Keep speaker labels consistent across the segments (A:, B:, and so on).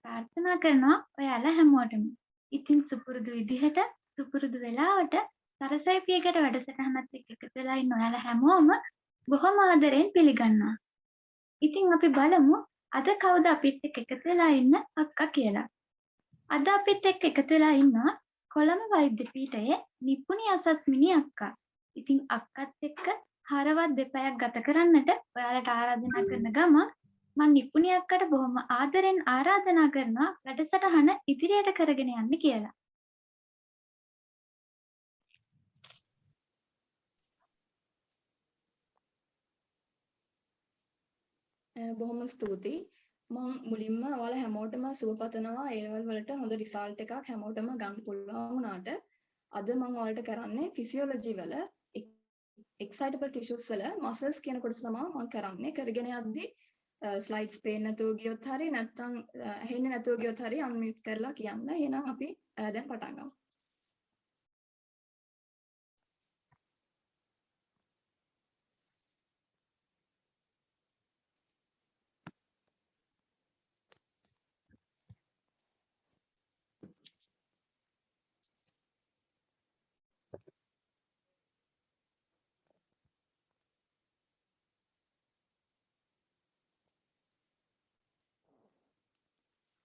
A: ප්‍රාර්ථනා කරනවා ඔයාලා හැමෝටම. ඉතින් සුපුරුදු විදිහට සුපුරුදු වෙලාවට සරසවි පියකට වැඩසටහනත් එක්ක එකතු වෙලා ඉන්න ඔයාලා හැමෝම බොහොම ආදරෙන් පිළිගන්නවා. ඉතින් අපි බලමු අද කවුද අපිත් එක්ක එකතු වෙලා ඉන්න අක්කා කියලා. අද අපිත් එක්ක එකතු වෙලා ඉන්නවා කොළඹ වෛද්‍ය පීඨයේ නිපුණි අසස්මිනි අක්කා. ඉතින් අක්කත් එක්ක හරවත් දෙපැයක් ගත කරන්නට ඔයාලට ආරාධනා කරන ගමන් මම නිපුණි අක්කට බොහොම ආදරෙන් ආරාධනා කරනවා වැඩසටහන ඉදිරියට කරගෙන යන්න කියලා.
B: බොහොම ස්තුතියි. මම මුලින්ම ඔයාලා හැමෝටම සුබ පතනවා A level වලට හොඳ රිසල්ට් එකක් හැමෝටම ගන්න පුළුවන් වුණාට අද මම ඔයාලට කරන්නේ ෆිසියොලොජි වල excitable tissues වල muscles කියන කොටස තමයි මම කරන්නේ. කරගෙන යද්දී ස්ලයිඩ්ස් පේන්න නැතුව ගියොත් හරි නැත්නම් ඇහෙන්නේ නැතුව ගියොත් හරි අන්මියුට් කරලා කියන්න. එහෙනම් අපි දැන් පටන් ගමු.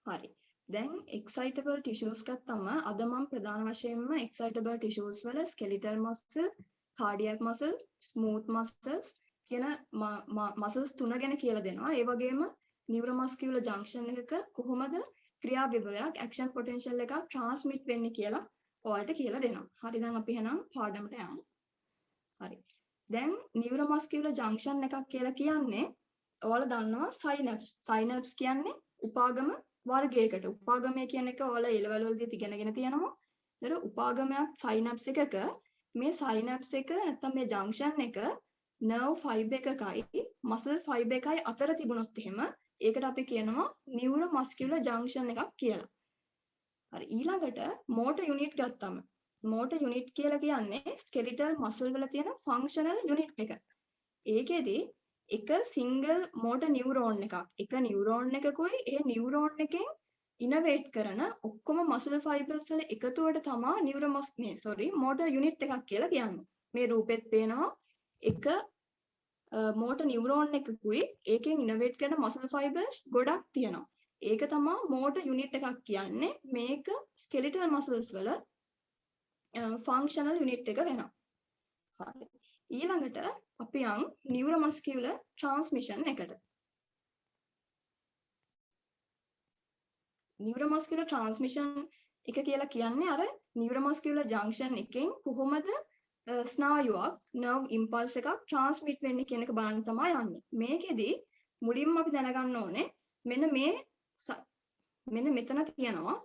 B: හරි. දැන් excitable tissues ගත්තම අද මම ප්‍රධාන වශයෙන්ම excitable tissues වල skeletal muscle, cardiac muscle, smooth muscles කියන muscles තුන ගැන කියලා දෙනවා. ඒ වගේම neuromuscular junction එකක කොහොමද ක්‍රියා විභවයක් action potential එකක් transmit වෙන්නේ කියලා ඔයාලට කියලා දෙනවා. හරි දැන් අපි එහෙනම් පාඩමට යමු. හරි. දැන් neuromuscular junction එකක් කියලා කියන්නේ ඔයාලා දන්නවා synapse. synapse කියන්නේ උපාගම වර්ගයකට. උපාගමය කියන එක ඔයාලා A level වලදී ඉගෙනගෙන තියෙනවා. ඒතර උපාගමයක් synapse එකක මේ synapse එක නැත්නම් මේ junction එක nerve fiber එකකයි muscle fiber එකයි අතර තිබුණොත් එහෙම ඒකට අපි කියනවා neuromuscular junction එකක් කියලා. හරි ඊළඟට motor unit ගත්තම motor unit කියලා කියන්නේ skeletal muscle වල තියෙන functional unit එක. ඒකෙදි එක සිංගල් මෝටර් නියුරෝන් එක නියුරෝන් එකකුයි ඒ නියුරෝන් එකෙන් ඉනොවේට් කරන ඔක්කොම මසල් ෆයිබර්ස් වල එකතුවට තමයි මෝටර් යුනිට් එකක් කියලා කියන්නේ. මේ රූපෙත් පේනවා එක මෝටර් නියුරෝන් එකකුයි ඒකෙන් ඉනොවේට් කරන මසල් ෆයිබර්ස් ගොඩක් තියෙනවා. ඒක තමයි මෝටර් යුනිට් එකක් කියන්නේ. මේක ස්කෙලිටල් මසල්ස් වල ෆන්ක්ෂනල් යුනිට් එක වෙනවා. හරි. ඊළඟට අපි යන් neuromuscular transmission එකට. neuromuscular transmission එක කියලා කියන්නේ අර neuromuscular junction එකෙන් කොහොමද ස්නායුවක් nerve impulse එකක් transmit වෙන්නේ කියන එක බලන්න තමයි යන්නේ. මේකෙදි මුලින්ම අපි දැනගන්න ඕනේ මෙන්න මෙතන තියෙනවා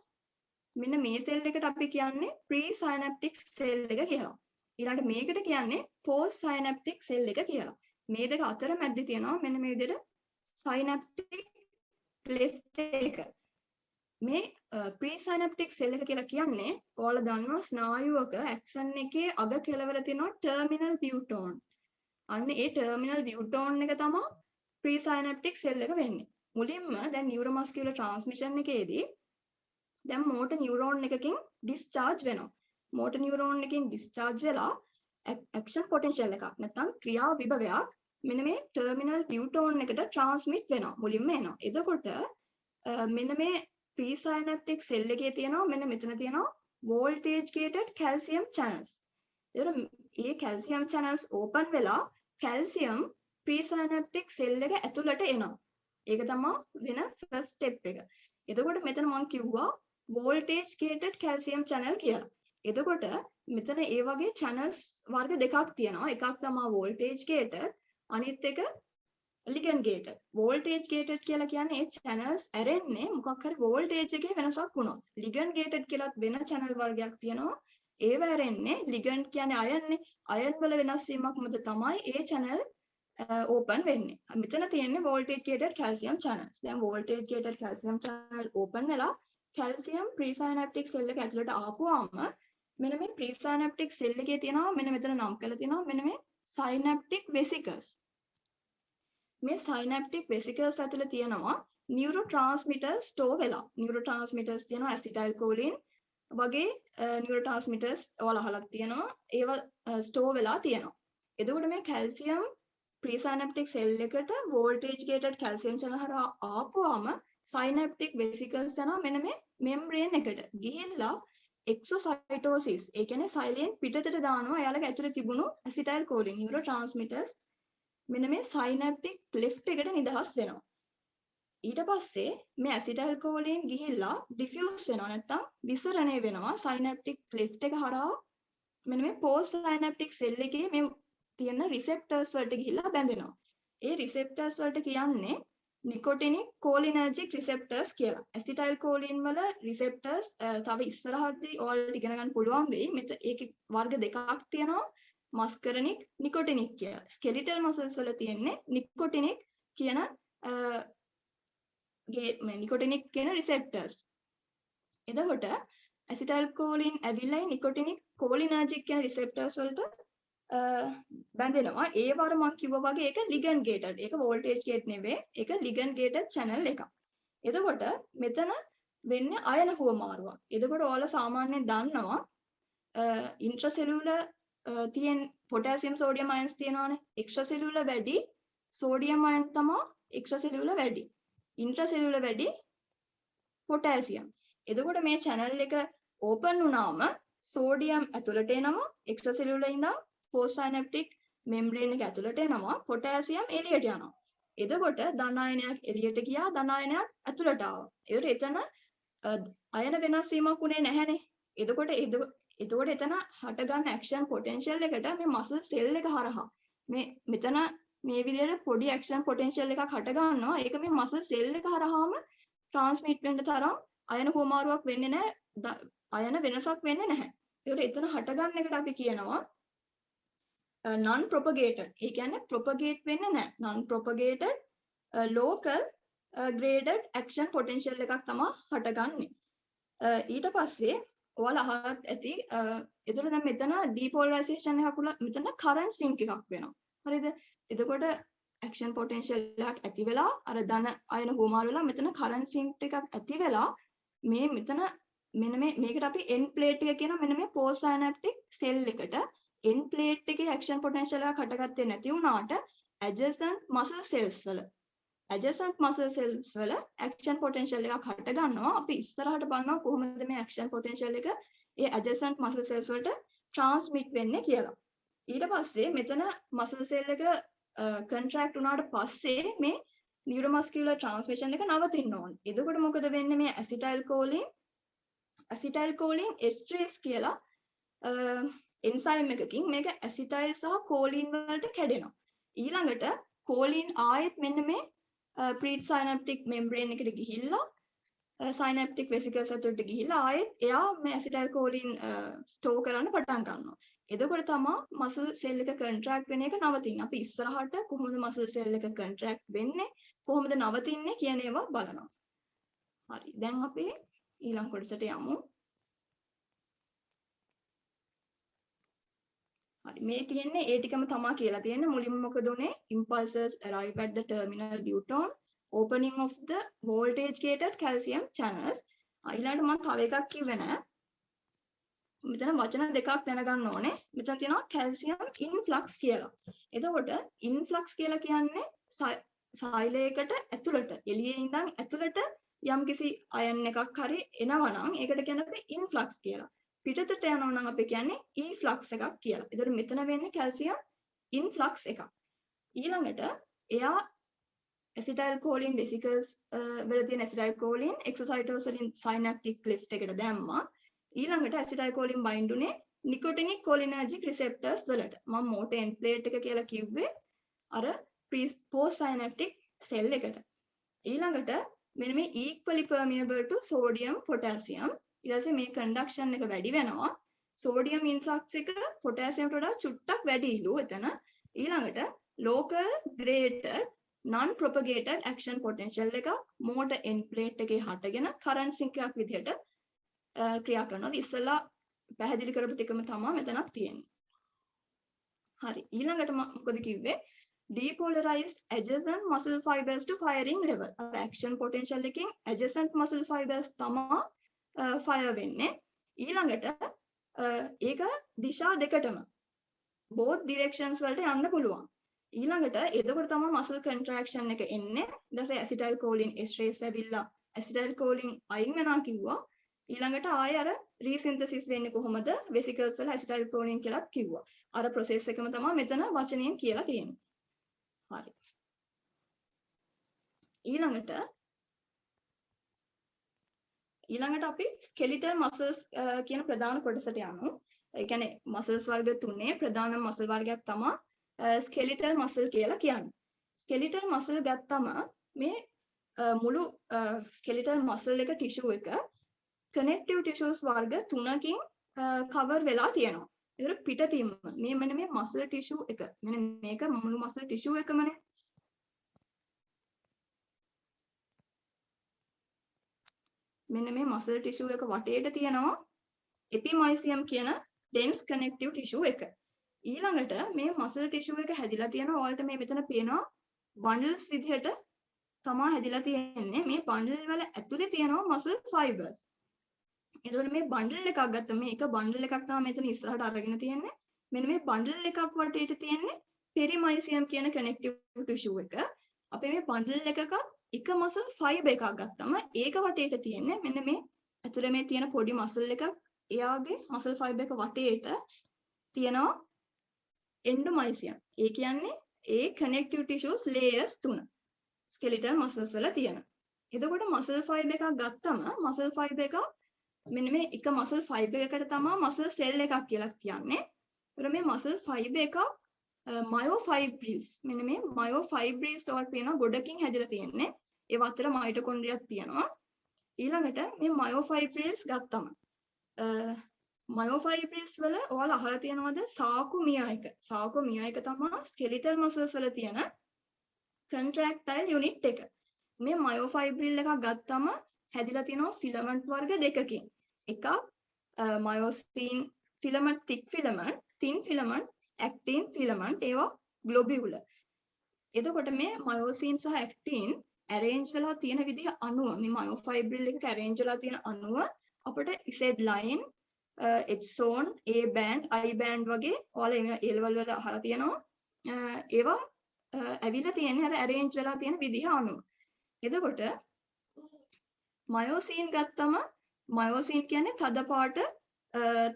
B: මෙන්න මේ සෙල් එකට අපි කියන්නේ pre-synaptic cell එක කියලා. ඊළඟට මේකට කියන්නේ post synaptic cell එක කියලා. මේ දෙක අතර මැද්දේ තියෙනවා මෙන්න මේ විදිහට synaptic cleft එක. මේ pre-synaptic cell එක කියලා කියන්නේ ඔයාලා දන්නවා ස්නායුවක ඇක්සන් එකේ අග කෙළවර තියෙනවා terminal buton. අන්න ඒ terminal buton එක තමයි pre-synaptic cell එක වෙන්නේ. මුලින්ම දැන් neuromuscular transmission එකේදී දැන් motor neuron එකකින් discharge වෙනවා. motor neuron එකකින් discharge වෙලා action potential එකක් නැත්නම් ක්‍රියා විභවයක් මෙන්න මේ terminal buton එකට transmit වෙනවා. මුලින්ම එනවා. එතකොට මෙන්න මේ presynaptic cell එකේ තියෙනවා මෙන්න මෙතන තියෙනවා voltage gated calcium channels. ඒතර මේ calcium channels open වෙලා calcium presynaptic cell එක ඇතුළට එනවා. ඒක තමයි වෙන first step එක. එතකොට මෙතන මම කිව්වා voltage gated calcium channel කියලා. එතකොට මෙතන ඒ වගේ channels වර්ග දෙකක් තියෙනවා. එකක් තමයි voltage gated අනිත් එක ligand gated. voltage gated කියලා කියන්නේ ඒ channels ඇරෙන්නේ මොකක් හරි voltage එකේ වෙනසක් වුණොත්. ligand gated කියලාත් වෙන channel වර්ගයක් තියෙනවා. ඒව ඇරෙන්නේ ligand කියන්නේ iron නේ. iron වල වෙනස් වීමක් මත තමයි ඒ channel open වෙන්නේ. මෙතන තියෙන්නේ voltage gated calcium channels. දැන් voltage gated calcium channel open වෙලා calcium presynaptic cell එක ඇතුළට ආපුවාම මෙන්න මේ presynaptic cell එකේ තියෙනවා මෙන්න මෙතන නම් කරලා තියෙනවා මෙන්න මේ synaptic vesicles. මේ synaptic vesicles ඇතුළේ තියෙනවා neurotransmitters store වෙලා. neurotransmitters තියෙනවා acetylcholine වගේ neurotransmitters ඔයාලා අහලා තියෙනවා. ඒවා store වෙලා තියෙනවා. එතකොට මේ calcium presynaptic cell එකට voltage gated calcium channel හරහා ආපුවාම synaptic vesicles යනවා මෙන්න මේ membrane එකට. ගිහිල්ලා exocytosis ඒ කියන්නේ silent පිටතට දානවා එයාලගේ ඇතුලේ තිබුණු acetylcholine neurotransmitters මෙන්න මේ synaptic cleft එකට නිදහස් වෙනවා. ඊට පස්සේ මේ acetylcholine ගිහිල්ලා diffuse වෙනවා නැත්නම් විසරණය වෙනවා synaptic cleft එක හරහා මෙන්න මේ post synaptic cell එකේ මේ තියෙන receptors වලට ගිහිල්ලා බැඳෙනවා. ඒ receptors වලට කියන්නේ nicotinic cholinergic receptors කියලා. acetylcholine වල receptors තව ඉස්සරහදී ඔයාලට ඉගෙන ගන්න පුළුවන් වෙයි. මෙතන ඒකේ වර්ග දෙකක් තියෙනවා. muscarinic, nicotinic කියලා. skeletal muscles වල තියෙන්නේ nicotinic කියන nicotinic කියන receptors. එතකොට acetylcholine ඇවිල්ලා nicotinic cholinergic කියන receptors වලට බැඳෙනවා. ඒ වර මම කිව්වා වගේ ඒක ligand gated. ඒක voltage gate නෙවෙයි. ඒක ligand gated channel එකක්. එතකොට මෙතන වෙන්නේ අයන හුවමාරුවක්. එතකොට ඔයාලා සාමාන්‍යයෙන් දන්නවා intracellular තියෙන potassium sodium ions තියෙනවානේ. extracellular වැඩි sodium ion තමයි extracellular වැඩි. intracellular වැඩි potassium. එතකොට මේ channel එක open වුණාම sodium ඇතුළට එනවා extracellular ඉඳන් postsynaptic membrane එක ඇතුළට එනවා potassium එළියට යනවා. එතකොට ධන අයනයක් එළියට ගියා ධන අයනයක් ඇතුළට ආවා. ඒකට එතන අයන වෙනස් වීමක් උනේ නැහැනේ. එතකොට එතන හට ගන්න action potential එකට මේ muscle cell එක හරහා මේ මෙතන මේ විදිහට පොඩි action potential එකක් හට ගන්නවා. ඒක මේ muscle cell එක හරහාම transmit වෙන්න තරම් අයන හුවමාරුවක් වෙන්නේ නැහැ. අයන වෙනසක් වෙන්නේ නැහැ. ඒකට එතන හට ගන්න එකට අපි කියනවා non propagated. ඒ කියන්නේ propagate වෙන්නේ නැහැ. non propagated local graded action potential එකක් තමයි හටගන්නේ. ඊට පස්සේ ඔයාලා අහත් ඇති එතකොට දැන් මෙතන depolarization එකක් උලා මෙතන current sink එකක් වෙනවා. හරිද? එතකොට action potential එකක් ඇති වෙලා අර ධන අයන හුවමාරු වෙලා මෙතන current sink එකක් ඇති වෙලා මේ මෙතන මෙන්න මේකට අපි end plate එක කියන මෙන්න මේ post synaptic cell එකට end plate එකේ action potential එකක් හටගත්තේ නැති වුණාට adjacent muscle cells වල action potential එකක් හට ගන්නවා. අපි ඉස්සරහට බලනවා කොහොමද මේ action potential එක ඒ adjacent muscle cells වලට transmit වෙන්නේ කියලා. ඊට පස්සේ මෙතන muscle cell එක contract වුණාට පස්සේ මේ neuromuscular transmission එක නවතින්න ඕනේ. එතකොට මොකද වෙන්නේ මේ acetylcholine esterase කියලා enzyme එකකින් මේක acetyl සහ choline වලට කැඩෙනවා. ඊළඟට choline ආයෙත් මෙන්න මේ presynaptic membrane එකට ගිහිල්ලා synaptic vesicles ඇතුළට ගිහිල්ලා ආයෙත් එයා මේ acetylcholine store කරන්න පටන් ගන්නවා. එතකොට තමයි muscle cell එක contract වෙන එක නවතින්නේ. අපි ඉස්සරහට කොහොමද muscle cell එක contract වෙන්නේ කොහොමද නවතින්නේ කියන ඒවා බලනවා. හරි. දැන් අපි ඊළඟ කොටසට යමු. හරි මේ තියෙන්නේ ඒ ටිකම තමයි කියලා තියෙන්නේ. මුලින්ම මොකද උනේ? impulses arrive at the terminal neuron, opening of the voltage gated calcium channels. ඊළඟට මම තව එකක් කිව්වේ නෑ. මෙතන වචන දෙකක් දැනගන්න ඕනේ. මෙතන තියෙනවා calcium influx කියලා. එතකොට influx කියලා කියන්නේ සෛලයකට ඇතුළට එළියේ ඉඳන් ඇතුළට යම්කිසි අයන් එකක් හරි එනවා නම් ඒකට කියන්නේ අපි influx කියලා. පිටතට යනවා නම් අපි කියන්නේ efflux එකක් කියලා. ඒතකොට මෙතන වෙන්නේ calcium influx එකක්. ඊළඟට එයා acetylcholine vesicles වල තියෙන acetylcholine exocytose වලින් synaptic cleft එකට දැම්මා. ඊළඟට acetylcholine bind උනේ nicotinic cholinergic receptors වලට. මම motor end plate එක කියලා කිව්වේ අර post synaptic cell එකට. ඊළඟට මෙන්න මේ equally permeable to sodium potassium ඊට පස්සේ මේ conduction එක වැඩි වෙනවා. sodium influx එක potassium වඩා චුට්ටක් වැඩිලු එතන. ඊළඟට local graded non propagated action potential එක motor end plate එකේ හටගෙන current sink එකක් විදිහට ක්‍රියා කරනවා. ඉස්සෙල්ලා පැහැදිලි කරපු ටිකම තමයි මෙතනක් තියෙන්නේ. හරි. ඊළඟට මොකද කිව්වේ? depolarized adjacent muscle fibers to firing level. action potential එකෙන් adjacent muscle fibers තමා fire වෙන්නේ. ඊළඟට ඒක දිශා දෙකටම both directions වලට යන්න පුළුවන්. ඊළඟට එතකොට තමයි muscle contraction එක එන්නේ. ඊට පස්සේ acetylcholine esterase ඇවිල්ලා acetylcholine අයින් වෙනවා කිව්වා. ඊළඟට ආයෙ අර resynthesis වෙන්නේ කොහොමද? vesicles වල acetylcholine කියලාත් කිව්වා. අර process එකම තමයි මෙතන වචනයෙන් කියලා තියෙන්නේ. හරි. ඊළඟට අපි skeletal muscles කියන ප්‍රධාන කොටසට යමු. ඒ කියන්නේ muscles වර්ග තුනේ ප්‍රධාන muscle වර්ගයක් තමයි skeletal muscle කියලා කියන්නේ. skeletal muscle ගත්තම මේ මුළු skeletal muscle එක tissue එක connective tissues වර්ග තුනකින් cover වෙලා තියෙනවා. ඒතර පිටතින්ම මෙන්න මේ muscle tissue එක මෙන්න මේක මුළු muscle tissue එකමනේ. මෙන්න මේ muscle tissue එක වටේට තියෙනවා epimysium කියන dense connective tissue එක. ඊළඟට මේ muscle tissue එක හැදිලා තියෙනවා. ඔයාලට මේ මෙතන පේනවා bundles විදිහට තමයි හැදිලා තියෙන්නේ. මේ bundle වල ඇතුලේ තියෙනවා muscle fibers. එතකොට මේ bundle එකක් ගත්තම මේක bundle එකක් තමයි මෙතන ඉස්සරහට අරගෙන තියෙන්නේ. මෙන්න මේ bundle එකක් වටේට තියෙන්නේ perimysium කියන connective tissue එක. අපි මේ bundle එකක එක muscle fiber එකක් ගත්තම ඒක වටේට තියෙන්නේ මෙන්න මේ ඇතුලේ මේ තියෙන පොඩි muscle එකක්. එයාගේ muscle fiber එක වටේට තියෙනවා endomysium. ඒ කියන්නේ ඒ connective tissues layers 3 skeletal muscles වල තියෙන. එතකොට muscle fiber එකක් ගත්තම muscle fiber එක මෙන්න මේ එක muscle fiber එකකට තමයි muscle cell එකක් කියලා කියන්නේ. ඒතර මේ muscle fiber එකක් myofibrils. මෙන්න මේ myofibrils වලට පේන ගොඩකින් හැදිලා තියෙන්නේ. ඒ අතර මයිටොකොන්ඩ්‍රියක් තියෙනවා. ඊළඟට මේ myofibrils ගත්තම myofibrils වල ඔයාලා අහලා තියෙනවද sarcomere එක? sarcomere එක තමයි skeletal muscles වල තියෙන contractile unit එක. මේ myofibril එකක් ගත්තම හැදිලා තියෙනවා filament වර්ග දෙකකින්. එකක් myosin filament, thick filament, thin filament, actin filament, ඒවා globular. එතකොට මේ myosin සහ actin arrange වෙලා තියෙන විදිහ අණුව මේ myofibril එකක arrange වෙලා තියෙන අණුව අපිට Z line, H zone, A band, I band වගේ ඔයාලා A level වල අහලා තියෙනවා. ඒවා ඇවිල්ලා තියෙන්නේ අර arrange වෙලා තියෙන විදිහ අණුව. එතකොට myosin ගත්තම myosin කියන්නේ තද පාට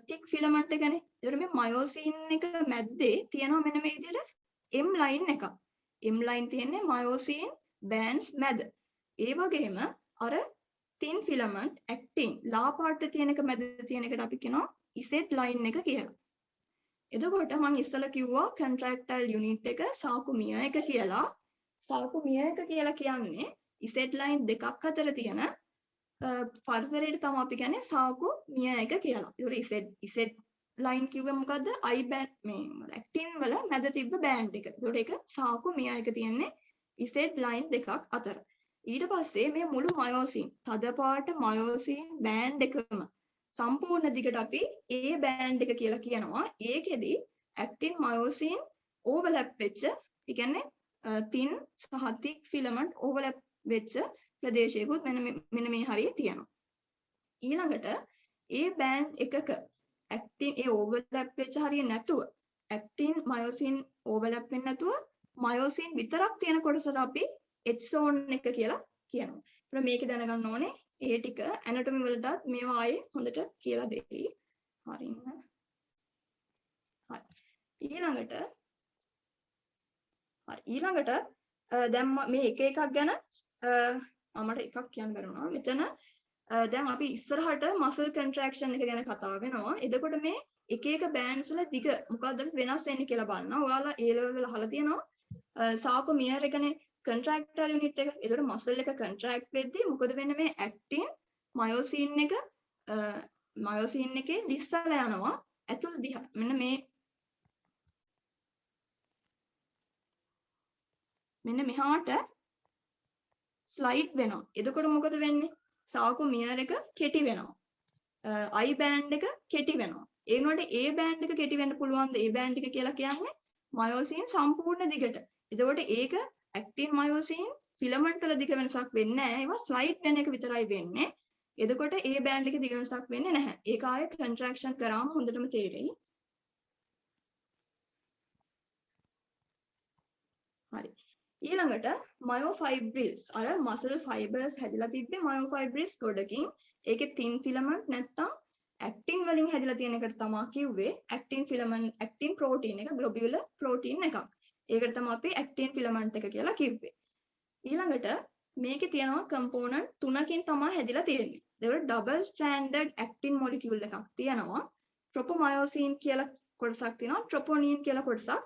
B: thick filament එකනේ. ඒතර මේ myosin එක මැද්දේ තියෙනවා මෙන්න මේ විදිහට M line එකක්. M line තියෙන්නේ myosin bands මැද. ඒ වගේම අර thin filament actin ලා පාට තියෙන එක මැද තියෙන එකට අපි කියනවා Z line එක කියලා. එතකොට මම ඉස්සෙල්ලා කිව්වා contractile unit එක sarcomere එක කියලා. sarcomere එක කියලා කියන්නේ Z line දෙකක් අතර තියෙන පරිසරයට තමයි අපි කියන්නේ sarcomere එක කියලා. ඒතකොට Z line කිව්වේ මොකද්ද? I band මේ actin වල මැද තිබ්බ band එක. ඒතකොට ඒක sarcomere එක තියෙන්නේ Z line දෙකක් අතර. ඊට පස්සේ මේ මුළු myosin තද පාට myosin band එකම සම්පූර්ණ දිගට අපි A band එක කියලා කියනවා. ඒකෙදි actin myosin overlap වෙච්ච, ඒ කියන්නේ thin සහ thick filament overlap වෙච්ච ප්‍රදේශයකුත් මෙන්න මේ හරිය තියෙනවා. ඊළඟට A band එකක actin ඒ overlap වෙච්ච හරිය නැතුව actin myosin overlap වෙන්නේ නැතුව myosin විතරක් තියෙන කොටසට අපි H zone එක කියලා කියනවා. ඒත් මේක දැනගන්න ඕනේ ඒ ටික anatomy වලටත් මේවා ආයේ හොඳට කියලා දෙයි. හරින්න. හරි. ඊළඟට දැන් මේ එක එකක් ගැන මට එකක් කියන්න බැරුණා. මෙතන දැන් අපි ඉස්සරහට muscle contraction එක ගැන කතා වෙනවා. එතකොට මේ එක එක bands වල දිග මොකක්ද වෙනස් වෙන්නේ කියලා බලන්න. ඔයාලා A level වල අහලා තියෙනවා sarcomere එකනේ contractile unit එක. ඒතර muscle එක contract වෙද්දී මොකද වෙන්නේ? මේ actin myosin එක myosin එකේ ලිස්සලා යනවා ඇතුළ දිහා. මෙන්න මෙහාට slide වෙනවා. එතකොට මොකද වෙන්නේ? sarcomere එක කෙටි වෙනවා. I band එක කෙටි වෙනවා. ඒ වුණාට A band එක කෙටි වෙන්න පුළුවන්ද? A band එක කියලා කියන්නේ myosin සම්පූර්ණ දිගට එතකොට ඒක ඇක්ටින් මයෝසින් ෆිලමන්ට් වල දිග වෙනසක් වෙන්නේ නැහැ. ඒවා ස්ලයිඩ් වෙන එක විතරයි වෙන්නේ. එතකොට ඒ බෑන්ඩ් එකේ දිග වෙනසක් වෙන්නේ නැහැ. ඒක ආයේ කන්ට්‍රැක්ෂන් කරාම හොඳටම තේරෙයි. හරි. ඊළඟට මයෝෆයිබ්‍රිල්ස් අර මසල් ෆයිබර්ස් හැදිලා තිබ්බේ මයෝෆයිබ්‍රිල්ස් ගොඩකින්. ඒකේ තින් ෆිලමන්ට් නැත්තම් ඇක්ටින් වලින් හැදිලා තියෙන එකට තමයි කිව්වේ ඇක්ටින් ෆිලමන්ට් ඇක්ටින් ප්‍රෝටීන් එක ග්ලොබියුලර් ප්‍රෝටීන් එකක්. ඒකට තමයි අපි ඇක්ටින් ෆිලමන්ට් එක කියලා කිව්වේ. ඊළඟට මේකේ තියෙනවා කම්පෝනන්ට් තුනකින් තමයි හැදිලා තියෙන්නේ. ඒවල ඩබල් ස්ට්‍රෑන්ඩඩ් ඇක්ටින් මොලිකියුල් එකක් තියෙනවා. ට්‍රොපොමයෝසින් කියලා කොටසක් තියෙනවා. ට්‍රොපොනින් කියලා කොටසක්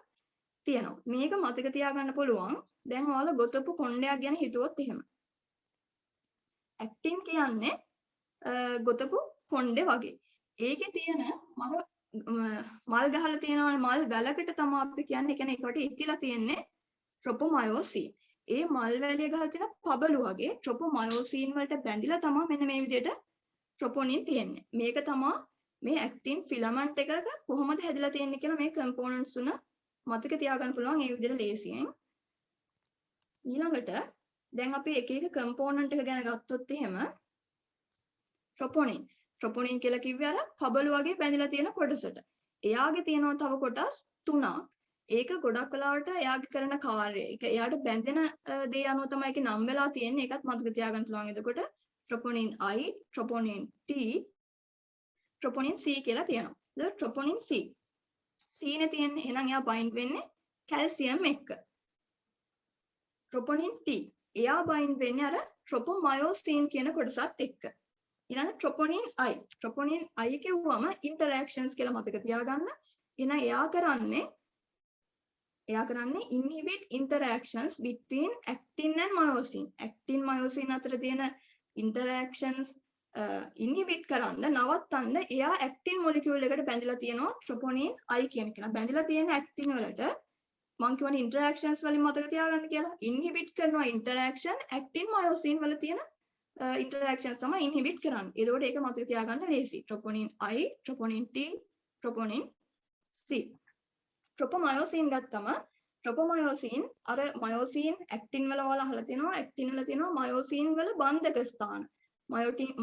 B: තියෙනවා. මේක මතක තියාගන්න පුළුවන්. දැන් ඔයාලා ගොතපු කොණ්ඩයක් ගැන හිතුවොත් එහෙම. ඇක්ටින් කියන්නේ ගොතපු කොණ්ඩේ වගේ. ඒකේ තියෙන මල් ගහලා තියෙනවානේ මල් වැලකට තමයි අපි කියන්නේ. ඒ කියන්නේ ඒකට ඉතිලා තියෙන්නේ ට්‍රොපොමයෝසින්. ඒ මල් වැලිය ගහලා තියෙන පබළු වගේ ට්‍රොපොමයෝසින් වලට බැඳිලා තමයි මෙන්න මේ විදිහට ට්‍රොපොනින් තියෙන්නේ. මේක තමයි මේ ඇක්ටින් ෆිලමන්ට් එකක කොහොමද හැදිලා තියෙන්නේ කියලා මේ කම්පෝනන්ට්ස් තුන මතක තියාගන්න පුළුවන් ඒ විදිහට ලේසියෙන්. ඊළඟට දැන් අපි එක එක කම්පෝනන්ට් එක ගැන ගත්තොත් එහෙම ට්‍රොපොනින් කියලා කිව්වේ අර පබළු වගේ බැඳිලා තියෙන කොටසට. එයාගේ තියෙනවා තව කොටස් තුනක්. ඒක ගොඩක් වෙලාවට එයාගේ කරන කාර්යය. ඒක එයාට බැඳෙන දේ අනුව තමයි ඒක නම් වෙලා තියෙන්නේ. ඒකත් මතක තියාගන්න පුළුවන්. එතකොට ට්‍රොපොනින් I, ට්‍රොපොනින් T, ට්‍රොපොනින් C කියලා තියෙනවා. ඒක ට්‍රොපොනින් C. C නේ තියෙන්නේ. එහෙනම් එයා බයින්ඩ් වෙන්නේ කැල්සියම් එක්ක. ට්‍රොපොනින් T. එයා බයින්ඩ් වෙන්නේ අර ට්‍රොපොමයෝසින් කියන කොටසත් එක්ක. ඊළඟ ට්‍රොපොනින් I. ට්‍රොපොනින් I කියුවම ඉන්ටරැක්ෂන්ස් කියලා මතක තියාගන්න. එහෙනම් එයා කරන්නේ inhibit interactions between actin and myosin. actin myosin අතර තියෙන interactions inhibit කරන්න නවත්තන්න එයා actin molecule එකට බැඳිලා තියෙනවා ට්‍රොපොනින් I කියන කෙනා. බැඳිලා තියෙන actin වලට මම කියවනේ interactions වලින් මතක තියාගන්න කියලා. inhibit කරනවා interaction actin myosin වල තියෙන interactions තමයි inhibit කරන්නේ. ඒකෝට ඒක මතක තියාගන්න ලේසි. ට්‍රොපොනින් I, ට්‍රොපොනින් T, ට්‍රොපොනින් C. ට්‍රොපොමයෝසින් ගත්තම ට්‍රොපොමයෝසින් අර මයෝසින් ඇක්ටින් වල ඔයාලා අහලා තියෙනවා ඇක්ටින් වල තියෙනවා මයෝසින් වල බන්ධක ස්ථාන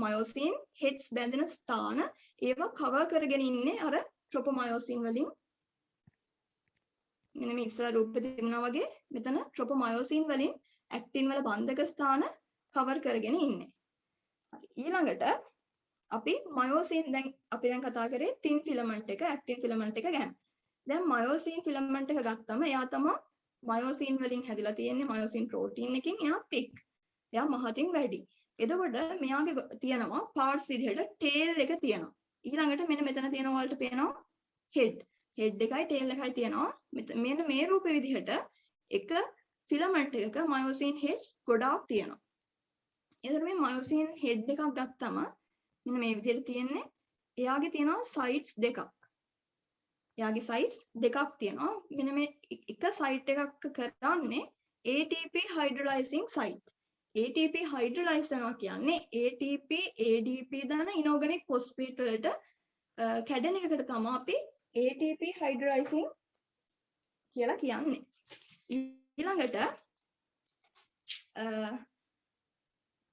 B: මයෝසින් හෙඩ්ස් බැඳෙන ස්ථාන ඒවා කවර් කරගෙන ඉන්නේ අර ට්‍රොපොමයෝසින් වලින් මෙන්න මේ ඉස්සර රූපෙ තිබුණා වගේ මෙතන ට්‍රොපොමයෝසින් වලින් ඇක්ටින් වල බන්ධක ස්ථාන කවර් කරගෙන ඉන්නේ. ඊළඟට අපි මයෝසින් අපි දැන් කතා කරේ තින් ෆිලමන්ට් එක ඇක්ටින් ෆිලමන්ට් එක ගැන. දැන් මයෝසින් ෆිලමන්ට් එක ගත්තම එයා තමයි මයෝසින් වලින් හැදිලා තියෙන්නේ මයෝසින් ප්‍රෝටීන් එකකින් එයා thick. එයා මහතින් වැඩි. එතකොට මෙයාගේ තියෙනවා parts විදිහට tail එක තියෙනවා. ඊළඟට මෙන්න මෙතන තියෙන වලට පේනවා head. head එකයි tail එකයි තියෙනවා. මෙන්න මේ රූපේ විදිහට එක ෆිලමන්ට් එකක මයෝසින් heads ගොඩාක් තියෙනවා. එතකොට මේ මයෝසින් head එකක් ගත්තම මෙන්න මේ විදිහට තියෙන්නේ එයාගේ තියෙනවා sides දෙකක්. එයාගේ sides දෙකක් තියෙනවා. මෙන්න මේ එක site එකක් කරන්නේ ATP hydrolyzing site. ATP hydrolyze කරනවා කියන්නේ ATP ADP දාන inorganic phosphate වලට කැඩෙන එකට තමයි අපි ATP hydrolyzing කියලා කියන්නේ. ඊළඟට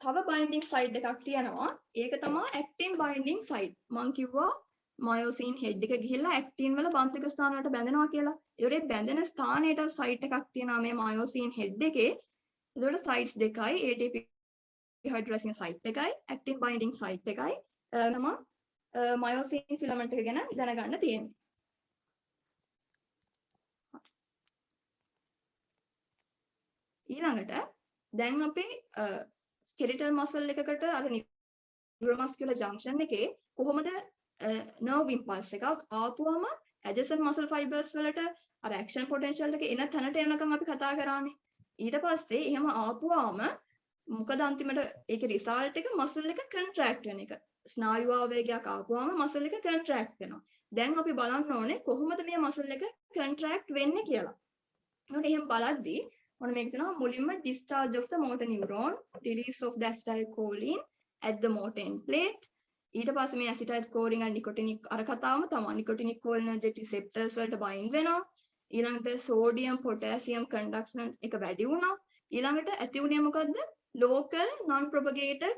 B: තව binding site එකක් තියෙනවා. ඒක තමයි actin binding site. මම කිව්වා මයෝසින් හෙඩ් එක ගිහිල්ලා ඇක්ටින් වල බන්ධක ස්ථාන වලට බැඳෙනවා කියලා. ඒකට බැඳෙන ස්ථානයට සයිට් එකක් තියෙනවා මේ මයෝසින් හෙඩ් එකේ. ඒකට සයිට්ස් දෙකයි ATP hydrolyzing site එකයි actin binding site එකයි තමයි මයෝසින් ෆිලමන්ට් එක ගැන දැනගන්න තියෙන්නේ. ඊළඟට දැන් අපි skeletal muscle එකකට අර neuromuscular junction එකේ කොහොමද nerve impulse එකක් ආපුවම adjacent muscle fibers වලට අර action potential එක එන තැනට යනකම් අපි කතා කරානේ. ඊට පස්සේ එහෙම ආපුවාම මොකද අන්තිමට ඒකේ result එක muscle එක contract වෙන එක. ස්නායු ආවේගයක් ආපුවාම muscle එක contract වෙනවා. දැන් අපි බලන්න ඕනේ කොහොමද මේ muscle එක contract වෙන්නේ කියලා. ඒකට එහෙම බලද්දී මොන මේක තියෙනවා මුලින්ම discharge of the motor neuron, release of the acetylcholine at the motor end plate. ඊට පස්සේ මේ acetylcholine and nicotinic අර කතාවම තමයි nicotinic cholinergic receptors වලට bind වෙනවා. ඊළඟට sodium potassium conduction එක වැඩි වුණා. ඊළඟට ඇති වුණේ මොකද්ද? local non propagated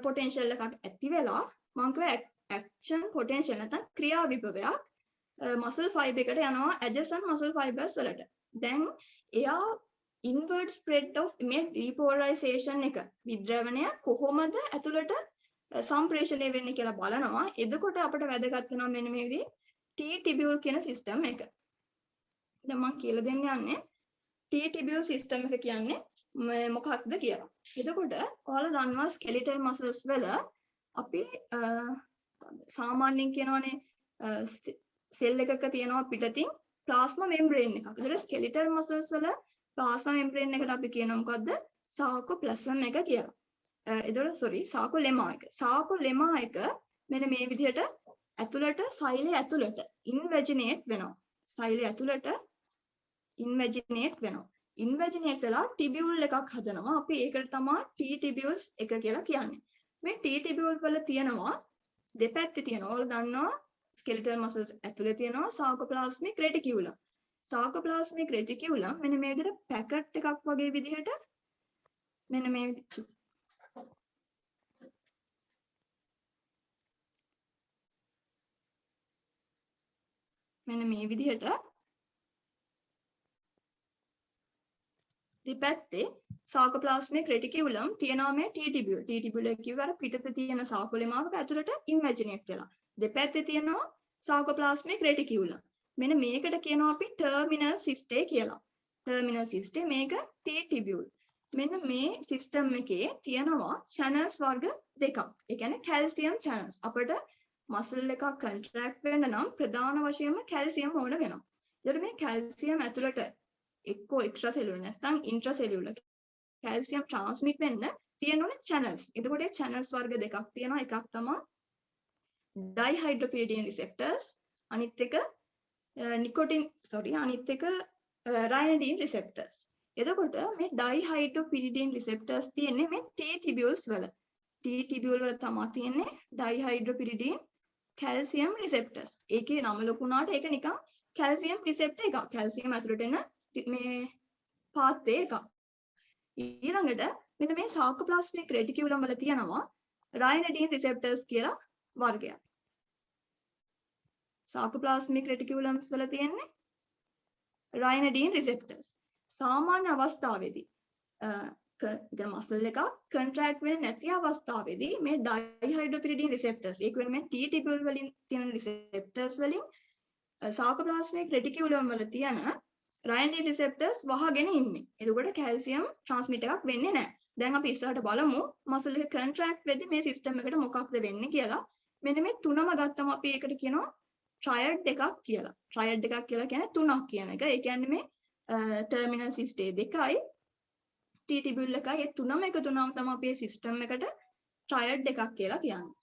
B: potential එකක් ඇති වෙලා මම කිව්වා action potential නැත්නම් ක්‍රියා විභවයක් muscle fiber එකට යනවා adjacent muscle fibers වලට. දැන් එයා inward spread of මේ depolarization එක විද්‍රවණය කොහොමද ඇතුළට සම්ප්‍රේෂණය වෙන්නේ කියලා බලනවා. එතකොට අපිට වැදගත් වෙනවා මෙන්න මේ විදිහේ T-tubule කියන system එක. දැන් මම කියලා දෙන්න යන්නේ T-tubule system එක කියන්නේ මොකක්ද කියලා. එතකොට ඔයාලා දන්නවා skeletal muscles වල අපි සාමාන්‍යයෙන් කියනවානේ සෙල් එකක තියෙනවා පිටතින් plasma membrane එකක්. ඒතර skeletal muscles වල plasma membrane එකට අපි කියනවා මොකද්ද? sarcoplasm එක කියලා. ඒතර sarcolemma එක. sarcolemma එක මෙන්න මේ විදිහට ඇතුළට සෛලය ඇතුළට invaginate වෙනවා. සෛලය ඇතුළට invaginate වෙනවා. invaginate වෙලා tubule එකක් හදනවා. අපි ඒකට තමයි T-tubules එක කියලා කියන්නේ. මේ T-tubule වල තියෙනවා දෙපැත්තේ තියෙනවා. ඔයාලා දන්නවා skeletal muscles ඇතුලේ තියෙනවා sarcoplasmic reticulum. sarcoplasmic reticulum මෙන්න මේ විදිහට පැකට් එකක් වගේ විදිහට මෙන්න මේ විදිහට දෙපැත්තේ sarcoplasmic reticulum තියෙනවා මේ T-tubule. T-tubule කියවර පිටත තියෙන sarcolemma එක ඇතුළට invaginate වෙලා. දෙපැත්තේ තියෙනවා sarcoplasmic reticulum. මෙන්න මේකට කියනවා අපි terminal cystae කියලා. terminal cystae මේක T-tubule. මෙන්න මේ system එකේ තියෙනවා channels වර්ග දෙකක්. ඒ කියන්නේ calcium channels. අපිට muscle එකක් contract වෙන්න නම් ප්‍රධාන වශයෙන්ම calcium ඕන වෙනවා. ඒතර මේ calcium ඇතුළට එක්කෝ extracellular නැත්නම් intracellular calcium transmit වෙන්න තියෙනුනේ channels. එතකොට ඒ channels වර්ග දෙකක් තියෙනවා. එකක් තමයි dihydropyridine receptors අනිත් එක අනිත් එක ryanodine receptors. එතකොට මේ dihydropyridine receptors තියෙන්නේ මේ T-tubules වල. T-tubule වල තමයි තියෙන්නේ dihydropyridine calcium receptors. ඒකේ නම ලොකු වුණාට ඒක නිකන් calcium receptor එකක්. calcium ඇතුළට එන මේ පාත්වේ එකක්. ඊළඟට මෙන්න මේ sarcoplasmic reticulum වල තියෙනවා ryanodine receptors කියලා වර්ගයක්. sarcoplasmic reticulums වල තියෙන්නේ ryanodine receptors. සාමාන්‍ය අවස්ථාවේදී muscle එකක් contract වෙන්නේ නැති අවස්ථාවේදී මේ dihydropyridine receptors ඒ කියන්නේ මේ T-tubule වලින් තියෙන receptors වලින් sarcoplasmic reticulum වල තියෙන ryanodine receptors වහගෙන ඉන්නේ. එතකොට calcium transmit එකක් වෙන්නේ නැහැ. දැන් අපි ඉස්සරහට බලමු muscle එක contract වෙද්දී මේ system එකට මොකක්ද වෙන්නේ කියලා. මෙන්න මේ තුනම ගත්තම අපි ඒකට කියනවා triad එකක් කියලා. triad එකක් කියලා කියන්නේ තුනක් කියන එක. ඒ කියන්නේ මේ terminal cystae දෙකයි T-tubule එකයි ඒ තුනම එකතු වුණාම තමයි අපි මේ system එකට triad එකක් කියලා කියන්නේ.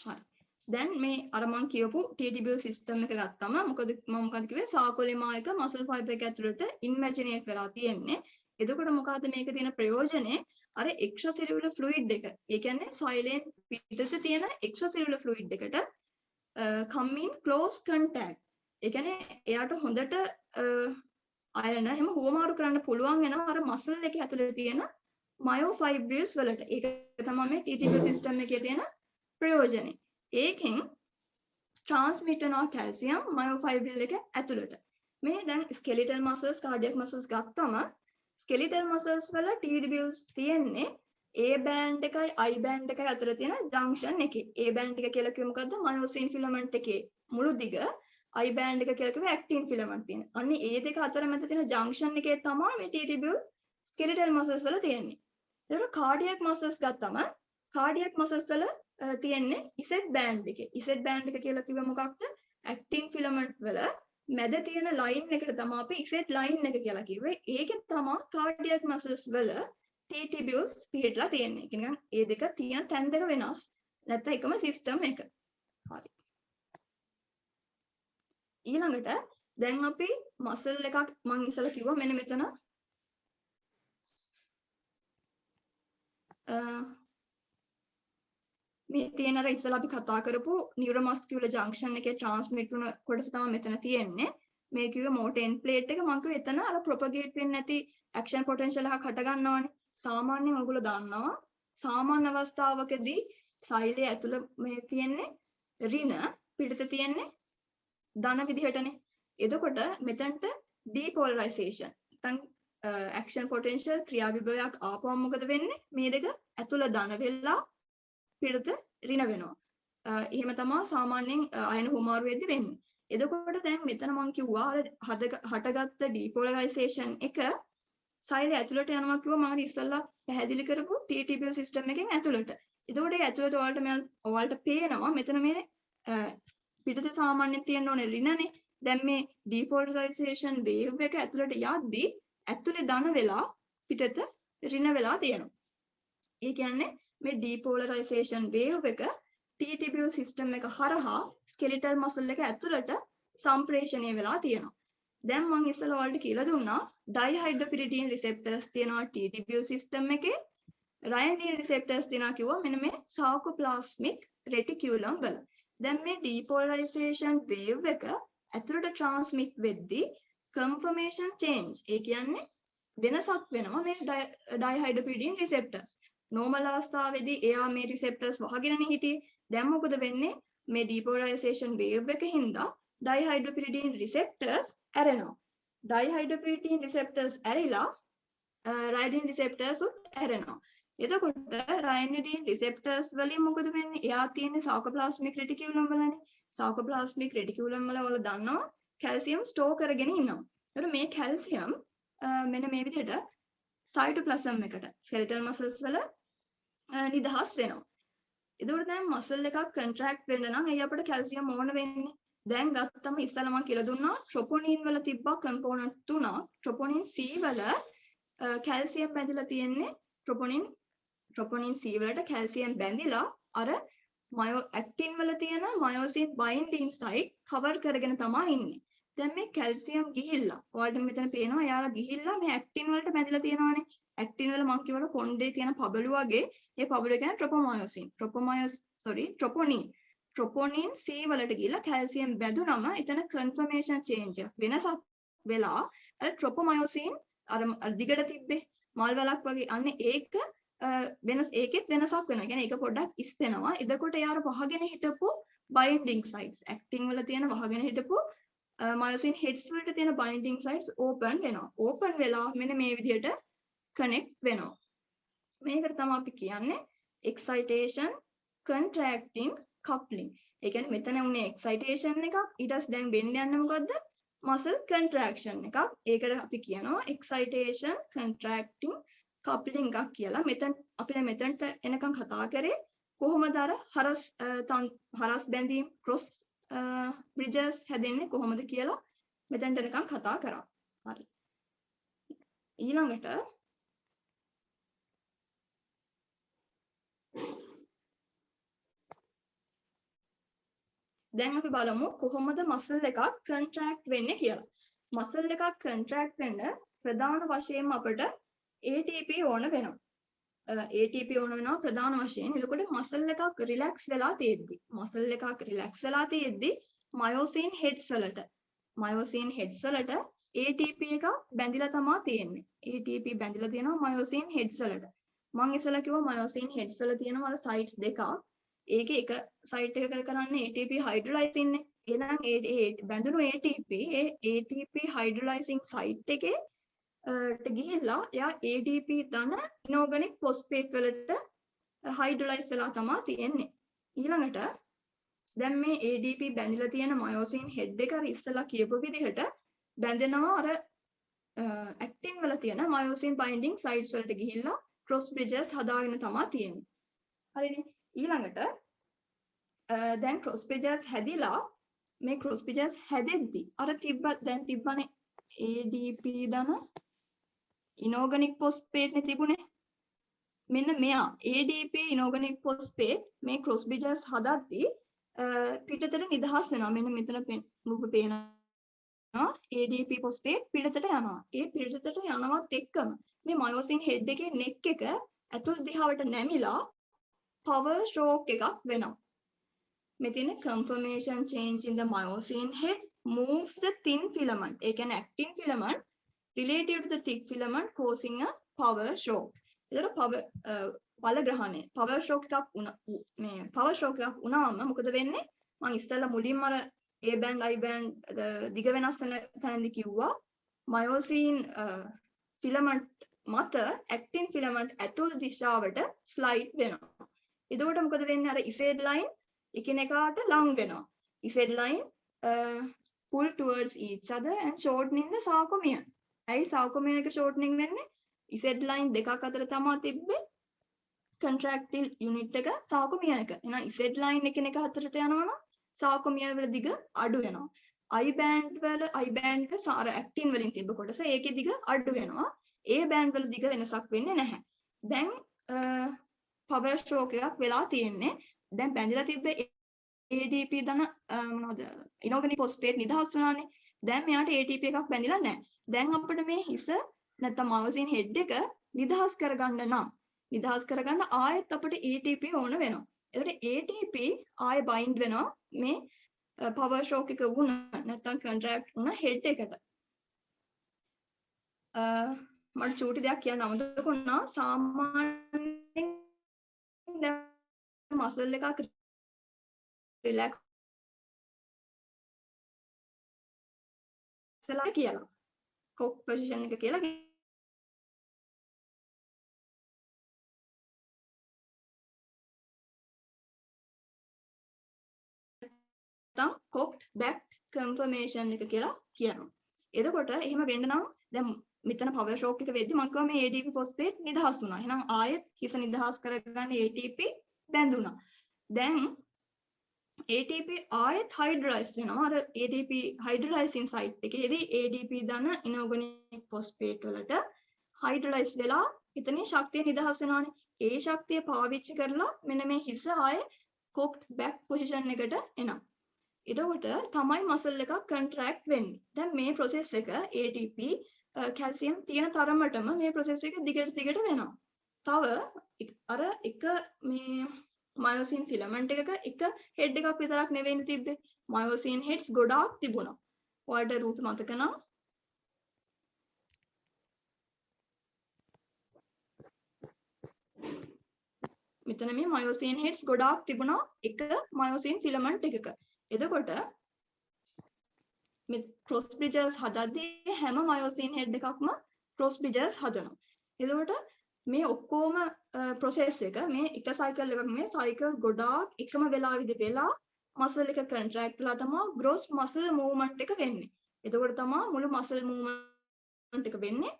B: හරි. දැන් මේ අර මම කියපු T-tubule system එක ගත්තම මොකද කිව්වේ sarcolemma එක muscle fiber එක ඇතුළට invaginate වෙලා තියෙන්නේ. එතකොට මොකද්ද මේක තියෙන ප්‍රයෝජනේ? අර extracellular fluid එක. ඒ කියන්නේ සෛලයෙන් පිටත තියෙන extracellular fluid එකට come in close contact. ඒ කියන්නේ එයාට හොඳට අයන එහෙම හුවමාරු කරන්න පුළුවන් වෙනවා අර muscle එකේ ඇතුළේ තියෙන myofibrils වලට. ඒක තමයි මේ T-tubule system එකේ තියෙන ප්‍රයෝජනේ. ඒකෙන් transmit වෙනවා calcium myofibril එක ඇතුළට. මේ දැන් skeletal muscles cardiac muscles ගත්තම skeletal muscles වල T-tubules තියෙන්නේ A band එකයි I band එකයි අතර තියෙන junction එකේ. A band එක කියලා කිව්වෙ මොකද්ද? myosin filament එකේ මුළු දිග I band එක කියලා කිව්වෙ actin filament තියෙන. අන්න ඒ දෙක අතර මැද තියෙන junction එකේ තමයි මේ T-tubule skeletal muscles වල තියෙන්නේ. ඒතර cardiac muscles ගත්තම cardiac muscles වල තියෙන්නේ Z band එකේ. Z band එක කියලා කිව්වෙ මොකක්ද? actin filament වල මැද තියෙන line එකට තමයි අපි Z line එක කියලා කිව්වේ. ඒකේ තමයි cardiac muscles වල T-tubules පිහිටලා තියෙන්නේ. ඒ කියන්නේ ඒ දෙක තියෙන තැන් දෙක වෙනස්. නැත්නම් එකම system එක. හරි. ඊළඟට දැන් අපි muscle එකක් මම ඉස්සෙල්ලා කිව්වා මෙන්න මෙතන මේ තියෙන අර ඉස්සලා අපි කතා කරපු නියුරෝමස්කියුලර් ජංක්ෂන් එකේ ට්‍රාන්ස්මිට් වුණ කොටස තමයි මෙතන තියෙන්නේ. මේ කිව්වේ මෝටර් එන්ඩ් ප්ලේට් එක මම කිව්වේ එතන අර ප්‍රොපගේට් වෙන්නේ නැති ඇක්ෂන් පොටෙන්ෂල් එකක් හට ගන්නවානේ. සාමාන්‍යයෙන් ඔයගොල්ලෝ දන්නවා සාමාන්‍ය අවස්ථාවකදී සෛලය ඇතුළ මේ තියෙන්නේ ඍණ පිටත තියෙන්නේ ධන විදිහටනේ. එතකොට මෙතනට ඩීපෝලරයිසේෂන් නැත්නම් ඇක්ෂන් පොටෙන්ෂල් ක්‍රියාවිභවයක් ආපුවම මොකද වෙන්නේ? මේ දෙක ඇතුළ ධන වෙලා පිටත ඍණ වෙනවා. එහෙම තමයි සාමාන්‍යයෙන් අයන හුමාරු වෙද්දි වෙන්නේ. එතකොට දැන් මෙතන මම කිව්වා අර හටගත්ත ඩීපෝලරයිසේෂන් එක සෛලය ඇතුළට යනවා කිව්වා මම ඉස්සෙල්ලා පැහැදිලි කරපු TTP සිස්ටම් එකෙන් ඇතුළට. එතකොට ඒ ඇතුළට ඔයාලට පේනවා මෙතන මේ පිටත සාමාන්‍යයෙන් තියෙන්න ඕනේ ඍණනේ. දැන් මේ ඩීපෝලරයිසේෂන් වේව් එක ඇතුළට යද්දී ඇතුළේ ධන වෙලා පිටත ඍණ වෙලා තියෙනවා. ඒ කියන්නේ මේ ඩීපෝලරයිසේෂන් වේව් එක TTP සිස්ටම් එක හරහා ස්කෙලිටල් මසල් එක ඇතුළට සම්ප්‍රේෂණය වෙලා තියෙනවා. දැන් මම ඉස්සෙල්ලා ඔයාලට කියලා දුන්නා ඩයිහයිඩ්‍රොපිරිඩීන් රිසෙප්ටර්ස් තියෙනවා TTP සිස්ටම් එකේ. රයන්ඩීන් රිසෙප්ටර්ස් තියෙනවා කිව්වා මෙන්න මේ සාකෝප්ලාස්මික් රෙටිකියුලම් වල. දැන් මේ ඩීපෝලරයිසේෂන් වේව් එක ඇතුළට ට්‍රාන්ස්මිට් වෙද්දී කන්ෆර්මේෂන් චේන්ජ් ඒ කියන්නේ වෙනසක් වෙනවා මේ ඩයිහයිඩ්‍රොපිරිඩීන් රිසෙප්ටර්ස්. නෝමල් අවස්ථාවේදී එයා මේ රිසෙප්ටර්ස් වහගෙනනේ හිටියේ. දැන් මොකද වෙන්නේ? මේ ඩීපෝලරයිසේෂන් වේව් එක හින්දා ඩයිහයිඩ්‍රොපිරිඩීන් රිසෙප්ටර්ස් ඇරෙනවා. ඩයිහයිඩ්‍රොපිරිඩීන් රිසෙප්ටර්ස් ඇරිලා රයඩින් රිසෙප්ටර්ස් උත් ඇරෙනවා. එතකොට රයඩින් රිසෙප්ටර්ස් වලින් මොකද වෙන්නේ? එයා තියෙන්නේ සාකෝප්ලාස්මික් රෙටිකියුලම් වලනේ. සාකෝප්ලාස්මික් රෙටිකියුලම් වල ඔයාලා දන්නවා කැල්සියම් ස්ටෝර් කරගෙන ඉන්නවා. ඒතකොට මේ කැල්සියම් මෙන්න මේ විදිහට සයිටෝප්ලාසම් එකට ස්කෙලිටල් මසල්ස් වල නිදහස් වෙනවා. එතකොට දැන් මසල් එකක් කන්ට්‍රැක්ට් වෙන්න නම් එයි අපිට කැල්සියම් ඕන වෙන්නේ. දැන් ගත්තම ඉස්සලා මම කියලා දුන්නා ට්‍රොපොනින් වල තිබ්බා කම්පෝනන්ට් තුනක්. ට්‍රොපොනින් C වල කැල්සියම් බැඳිලා තියෙන්නේ ට්‍රොපොනින් C වලට කැල්සියම් බැඳිලා අර ඇක්ටින් වල තියෙන මයොසින් බයින්ඩින් සයිට් කවර් කරගෙන තමයි ඉන්නේ. දැන් මේ කැල්සියම් ගිහිල්ලා ඔයාලට මෙතන පේනවා එයාලා ගිහිල්ලා මේ ඇක්ටින් වලට බැඳිලා තියෙනවානේ. ඇක්ටින් වල මම කියවල කොණ්ඩේ තියෙන පබළු වගේ ඒ පබළු කියන්නේ ට්‍රොපොනින් C වලට ගිහිල්ලා කැල්සියම් බැඳුනම එතන කන්ෆර්මේෂන් චේන්ජ් එක වෙනසක් වෙලා අර ට්‍රොපොමයොසින් අර දිගට තිබ්බේ මල් වලක් වගේ අන්න ඒක ඒකෙත් වෙනසක් වෙනවා. කියන්නේ ඒක පොඩ්ඩක් ඉස්සෙනවා. එතකොට යාර වහගෙන හිටපු බයින්ඩින් සයිට්ස් ඇක්ටින් වල තියෙන වහගෙන හිටපු මයොසින් හෙඩ්ස් වලට තියෙන බයින්ඩින් සයිට්ස් ඕපන් වෙනවා. ඕපන් වෙලා මෙන්න මේ විදිහට කනෙක්ට් වෙනවා. මේකට තමයි අපි කියන්නේ excitation contracting coupling. ඒ කියන්නේ මෙතන උනේ excitation එකක් ඊට පස්සේ දැන් වෙන්න යන්නේ මොකද්ද? muscle contraction එකක්. ඒකට අපි කියනවා excitation contracting coupling එකක් කියලා. මෙතන අපි දැන් මෙතනට එනකන් කතා කරේ කොහොමද අර හරස් බැඳීම් cross bridges හැදෙන්නේ කොහොමද කියලා මෙතනට එනකන් කතා කරා. හරි. ඊළඟට දැන් අපි බලමු කොහොමද මසල් එකක් කන්ට්‍රැක්ට් වෙන්නේ කියලා. මසල් එකක් කන්ට්‍රැක්ට් වෙන්න ප්‍රධාන වශයෙන්ම අපිට ATP ඕන වෙනවා. ATP ඕන වෙනවා ප්‍රධාන වශයෙන්. එතකොට මසල් එකක් රිලැක්ස් වෙලා තියෙද්දි මයොසින් හෙඩ්ස් වලට ATP එකක් බැඳිලා තමයි තියෙන්නේ. ATP බැඳිලා තියෙනවා මයොසින් හෙඩ්ස් වලට. මම ඉස්සෙල්ලා කිව්වා මයොසින් හෙඩ්ස් වල තියෙනවා සයිට්ස් දෙකක්. ඒකේ එක සයිට් එකකට කරන්නේ ATP හයිඩ්‍රොලයිසින් නේ. එහෙනම් ඒ බැඳුණු ATP හයිඩ්‍රොලයිසින් සයිට් එකේ ගිහිල්ලා එයා ADP ධන ඉනෝගනික් ෆොස්ෆේට් වලට හයිඩ්‍රොලයිස් වෙලා තමයි තියෙන්නේ. ඊළඟට දැන් මේ ADP බැඳිලා තියෙන මයොසින් හෙඩ් එක ඉස්සලා කියපු විදිහට බැඳෙනවා අර ඇක්ටින් වල තියෙන මයොසින් බයින්ඩින් සයිට්ස් වලට ගිහිල්ලා ක්‍රොස් බ්‍රිජස් හදාගෙන තමයි තියෙන්නේ. හරිනේ. ඊළඟට දැන් ක්‍රොස් බ්‍රිජස් හැදිලා මේ ක්‍රොස් බ්‍රිජස් හැදෙද්දි අර දැන් තිබ්බනේ ADP ධන ඉනෝගනික් ෆොස්ෆේට් නේ තිබුණේ. මෙන්න මෙයා ADP ඉනෝගනික් ෆොස්ෆේට් මේ ක්‍රොස් බ්‍රිජස් හදද්දි පිටතට නිදහස් වෙනවා. මෙන්න මෙතන රූප පේනවා ADP ෆොස්ෆේට් පිටතට යනවා. ඒ පිටතට යනවත් එක්කම මේ මයොසින් හෙඩ් එකේ නෙක් එක ඇතුල් දිහාවට නැමිලා power stroke එකක් වෙනවා. මෙතන conformation change in the myosin head moves the thin filament. ඒ කියන්නේ actin filament relative to the thick filament causing a power stroke. ඒතර බල ග්‍රහණය power stroke එකක් මේ power stroke එකක් වුණාම මොකද වෙන්නේ? මම ඉස්සෙල්ලා මුලින්ම අර A band I band දිග වෙනස් වෙන තැනදී කිව්වා myosin filament මත actin filament ඇතුල් දිශාවට slide වෙනවා. එතකොට මොකද වෙන්නේ? අර Z line එකිනෙකාට ලං වෙනවා. Z line pull towards each other and shortening the sarcomere. ඇයි sarcomere එක shortening වෙන්නේ? Z line දෙකක් අතර තමයි තිබ්බේ contractile unit එක sarcomere එක. එහෙනම් Z line එකිනෙක අතරට යනවා නම් sarcomere වල දිග අඩු වෙනවා. I band එක අර actin වලින් තිබ්බ කොටස ඒකේ දිග අඩු වෙනවා. A band වල දිග වෙනසක් වෙන්නේ නැහැ. දැන් power stroke එකක් වෙලා තියෙන්නේ. දැන් බැඳලා තිබ්බ ADP ධන මොනවද inorganic phosphate නිදහස් වුණානේ. දැන් මෙයාට ATP එකක් බැඳිලා නැහැ. දැන් අපිට මේ හිස නැත්නම් myosin head එක නිදහස් කරගන්න ආයෙත් අපිට ATP ඕන වෙනවා. ඒකට ATP ආයෙ bind වෙනවා මේ power stroke එක වුණ නැත්නම් contract වුණ head එකට. මට චූටි දෙයක් කියන්න අමතකුණා. සාමාන්‍යයෙන් දැන් muscle එකක් relax වෙලා කියලා. cock position එක කියලා නැත්නම් cocked back conformation එක කියලා කියනවා. එතකොට එහෙම වෙන්න නම් දැන් මෙතන power stroke එක වෙද්දි මම කිව්වා මේ ADP phosphate නිදහස් වුණා. එහෙනම් ආයෙත් හිස නිදහස් කරගන්න ATP බැඳුණා. දැන් ATP ආයෙත් hydrolyze වෙනවා. අර ATP hydrolyzing site එකේදී ADP ධන inorganic phosphate වලට hydrolyze වෙලා එතනින් ශක්තිය නිදහස් වෙනවානේ. ඒ ශක්තිය පාවිච්චි කරලා මෙන්න මේ හිස ආයෙ cocked back position එකට එනවා. එතකොට තමයි muscle එකක් contract වෙන්නේ. දැන් මේ process එක ATP calcium තියෙන තරමටම මේ process එක දිගට වෙනවා. තව අර එක මේ myosin filament එකක එක head එකක් විතරක් නෙවෙයි තිබ්බේ. myosin heads ගොඩාක් තිබුණා. ඔයාලට රූප මතක නම් මෙතන මේ myosin heads ගොඩාක් තිබුණා එක myosin filament එකක. එතකොට මේ cross bridges හදද්දී හැම myosin head එකක්ම cross bridges හදනවා. එතකොට මේ ඔක්කොම process එක මේ එක cycle එකක මේ cycle ගොඩාක් එකම වෙලාවෙදි වෙලා muscle එක contract වෙලා තමයි gross muscle movement එක වෙන්නේ. එතකොට තමයි මුළු muscle movement එක වෙන්නේ.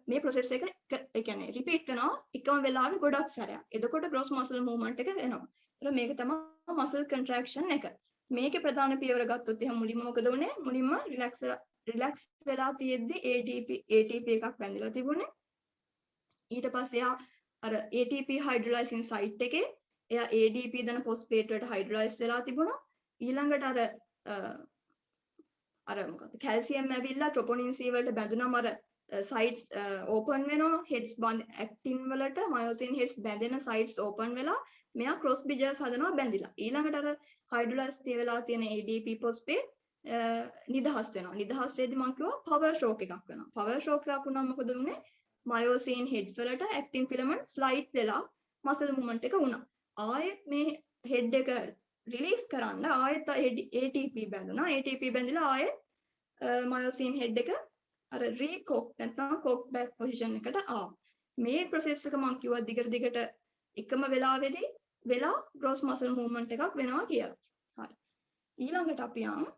B: මේ process එක ඒ කියන්නේ repeat වෙනවා එකම වෙලාවෙ ගොඩක් සැරයක්. එතකොට gross muscle movement එක වෙනවා. ඒතර මේක තමයි muscle contraction එක. මේකේ ප්‍රධාන පියවර ගත්තොත් එහෙනම් මුලින්ම මොකද වුනේ? මුලින්ම relax වෙලා තියෙද්දි ATP එකක් බැඳලා තිබුණේ. ඊට පස්සේ එයා අර ATP hydrolyzing site එකේ එයා ADP ධන phosphate වලට hydrolyze වෙලා තිබුණා. ඊළඟට අර මොකක්ද calcium ඇවිල්ලා troponin C වලට බැඳුනම අර sites open වෙනවා. heads actin වලට myosin heads බැඳෙන sites open වෙලා මෙයා cross bridges හදනවා බැඳිලා. ඊළඟට අර hydrolyze වෙලා තියෙන ADP phosphate නිදහස් වෙනවා. නිදහස් වෙද්දි මම කිව්වා power stroke එකක් වෙනවා. power stroke එකක් වුණාම මොකද වුනේ? myosin heads වලට actin filament slide වෙලා muscle movement එක වුණා. ආයෙත් මේ head එක release කරන්න ආයෙත් ATP බැඳුණා. ATP බැඳිලා ආයෙත් myosin head එක අර recock නැත්නම් cock back position එකට ආවා. මේ process එක මම කිව්වා දිගට එකම වෙලාවෙදී වෙලා gross muscle movement එකක් වෙනවා කියලා. හරි. ඊළඟට අපි යමු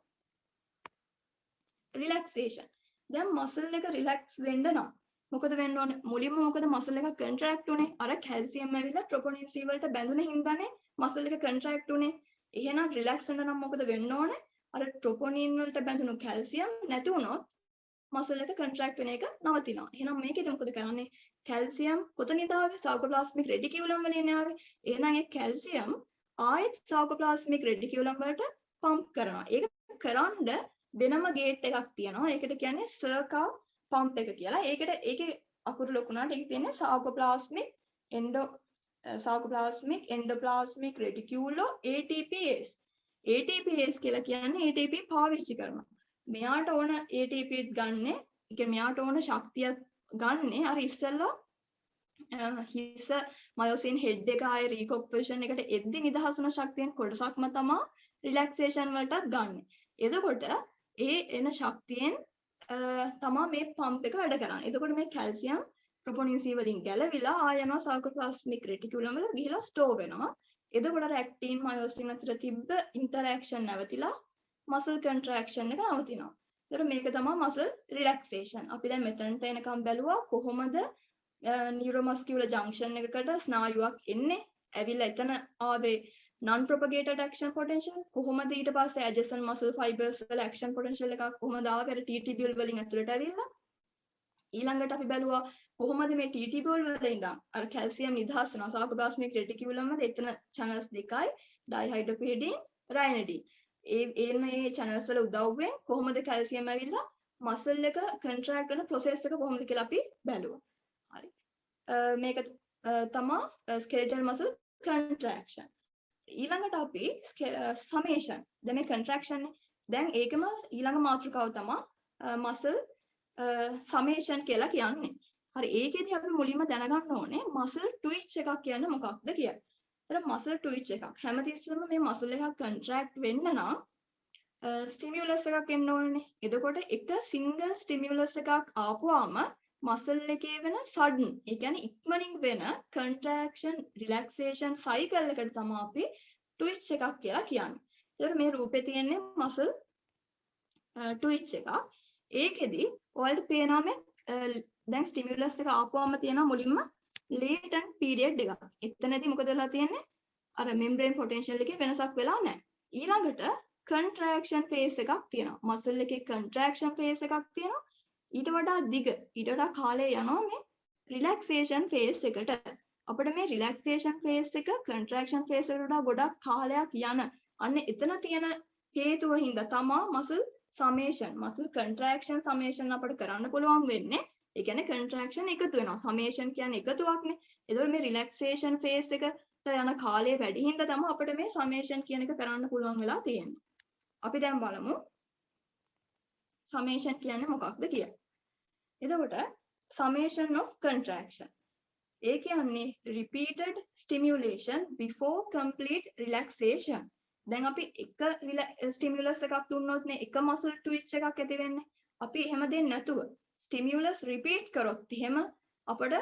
B: relaxation. දැන් muscle එක relax වෙන්න නම් මොකද වෙන්න ඕනේ? මුලින්ම මොකද muscle එක contract උනේ? අර calcium ඇවිල්ලා troponin C වලට බැඳුන හින්දානේ muscle එක contract උනේ. එහෙනම් relax වෙන්න නම් මොකද වෙන්න ඕනේ? අර troponin වලට බැඳුණු calcium නැති වුණොත් muscle එක contract වෙන එක නවතිනවා. එහෙනම් මේකෙදි මොකද කරන්නේ? calcium කොතනින්ද ආවේ? sarcoplasmic reticulum වලින් ආවේ. එහෙනම් ඒ calcium ආයෙත් sarcoplasmic reticulum වලට pump කරනවා. ඒක කරන්න වෙනම gate එකක් තියෙනවා. ඒකට කියන්නේ Serca pump එක කියලා. ඒකේ අකුරු ලොකුනාට ඒක තියෙන්නේ sarcoplasmic sarcoplasmic endoplasmic reticulo ATPase. ATPase කියලා කියන්නේ ATP පාවිච්චි කරනවා. මෙයාට ඕන ATP ගන්න, ඒ කියන්නේ මෙයාට ඕන ශක්තිය ගන්න අර ඉස්සෙල්ලා හිස මයොසින් හෙඩ් එක ආයේ රීකොම්පොසිෂන් එකට එද්දි නිදහස් වෙන ශක්තියෙන් කොටසක්ම තමයි රිලැක්සේෂන් වලටත් ගන්න. එතකොට ඒ එන ශක්තියෙන් තමයි මේ පම්ප් එක වැඩ කරන්නේ. එතකොට මේ කැල්සියම් ප්‍රොපොනින් C වලින් ගැලවිලා ආය යනවා සාර්කොප්ලාස්මික් රෙටිකියුලම් වල ගිහිලා ස්ටෝර් වෙනවා. එතකොට අර ඇක්ටින් මයොසින් අතර තිබ්බ ඉන්ටරැක්ෂන් නැවතිලා මසල් කන්ට්‍රැක්ෂන් එක නවතිනවා. ඒතර මේක තමයි මසල් රිලැක්සේෂන්. අපි දැන් මෙතනට එනකම් බැලුවා කොහොමද නියුරෝමස්කියුලර් ජංක්ෂන් එකකට ස්නායුවක් එන්නේ. ඇවිල්ලා එතන ආවේ non propagated action potential කොහොමද ඊට පස්සේ adjacent muscle fibers වල action potential එකක් කොහොමද ආවේ අර TTBL වලින් ඇතුළට ඇවිල්ලා ඊළඟට අපි බැලුවා කොහොමද මේ TTBL වල ඉඳන් අර කැල්සියම් නිදහස් වෙනවා සාර්කොප්ලාස්මික් රෙටිකියුලම් වල එතන channels දෙකයි ඩයිහයිඩ්‍රෝපිරිඩින් රයනඩින් මේ channels වල උදව්වෙන් කොහොමද කැල්සියම් ඇවිල්ලා මසල් එක contract වෙන process එක කොහොමද කියලා අපි බැලුවා. හරි. මේක තමයි skeletal muscle contraction. ඊළඟට අපි summation. දැන් මේ contraction නේ. දැන් ඒකම ඊළඟ මාතෘකාව තමයි muscle summation කියලා කියන්නේ. හරි ඒකෙදි අපි මුලින්ම දැනගන්න ඕනේ muscle twitch එකක් කියන්නේ මොකක්ද කියලා. ඒක muscle twitch එකක්. හැමතිස්සෙම මේ muscle එකක් contract වෙන්න නම් stimulus එකක් එන්න ඕනේ. එතකොට එක single stimulus එකක් ආපුවාම muscle එකේ වෙන sudden ඒ කියන්නේ ඉක්මනින් වෙන contraction relaxation cycle එකට තමයි අපි twitch එකක් කියලා කියන්නේ. ඒකට මේ රූපේ තියෙන්නේ muscle twitch එකක්. ඒකෙදි ඔයාලට පේනවා මේ දැන් stimulus එක ආපුවම තියෙනවා මුලින්ම latent period එකක්. එතනදී මොකද වෙලා තියෙන්නේ? අර membrane potential එකේ වෙනසක් වෙලා නැහැ. ඊළඟට contraction phase එකක් තියෙනවා. muscle එකේ contraction phase එකක් තියෙනවා. ඊට වඩා දිග ඊට වඩා කාලය යනවා මේ relaxation phase එකට. අපිට මේ relaxation phase එක contraction phase එකට වඩා ගොඩක් කාලයක් යන අන්න එතන තියෙන හේතුව හින්දා තමයි muscle summation muscle contraction summation අපිට කරන්න පුළුවන් වෙන්නේ. ඒ කියන්නේ contraction එකතු වෙනවා. summation කියන්නේ එකතුවක්නේ. ඒතකොට මේ relaxation phase එකට යන කාලය වැඩි හින්දා තමයි අපිට මේ summation කියන එක කරන්න පුළුවන් වෙලා තියෙන්නේ. අපි දැන් බලමු summation කියන්නේ මොකක්ද කියලා. එතකොට summation of contraction ඒ කියන්නේ repeated stimulation before complete relaxation. දැන් අපි එක stimulus එකක් දුන්නොත් නේ එක muscle twitch එකක් ඇති වෙන්නේ. අපි එහෙම දෙන්නේ නැතුව stimulus repeat කරොත් එහෙම අපිට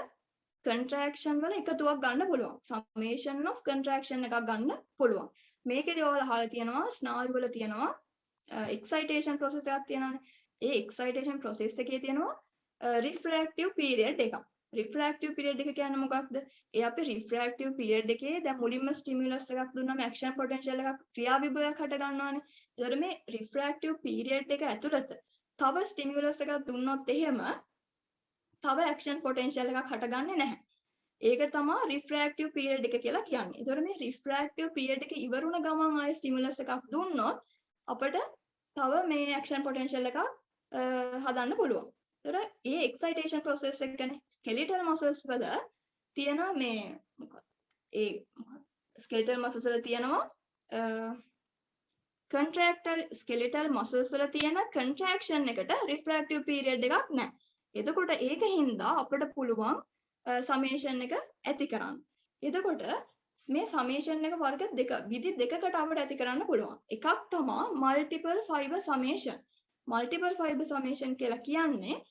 B: contraction වල එකතුවක් ගන්න පුළුවන්. summation of contraction එකක් ගන්න පුළුවන්. මේකේදී ඔයාලා අහලා තියෙනවා ස්නායු වල තියෙනවා excitation process එකක් තියෙනවානේ. ඒ excitation process එකේ තියෙනවා refractive period එකක්. refractive period එක කියන්නේ මොකක්ද? ඒ අපි refractive period එකේ දැන් මුලින්ම stimulus එකක් දුන්නාම action potential එකක් ක්‍රියාවිභවයක් හට ගන්නවානේ. ඒතර මේ refractive period එක ඇතුළත තව stimulus එකක් දුන්නොත් එහෙම තව action potential එකක් හටගන්නේ නැහැ. ඒකට තමයි refractive period එක කියලා කියන්නේ. ඒතර මේ refractive period එක ඉවරුණ ගමන් ආයේ stimulus එකක් දුන්නොත් අපිට තව මේ action potential එකක් හදන්න පුළුවන්. ඒතර ඒ excitation process එක කියන්නේ skeletal muscles වල තියෙන මේ මොකක්ද? ඒ skeletal muscles වල තියෙනවා contractile skeletal muscles වල තියෙන contraction එකට refractive period එකක් නැහැ. එතකොට ඒක හින්දා අපිට පුළුවන් summation එක ඇති කරන්න. එතකොට මේ summation එක වර්ග දෙක විදි දෙකකට අපිට ඇති කරන්න පුළුවන්. එකක් තමයි multiple fiber summation. multiple fiber summation කියලා කියන්නේ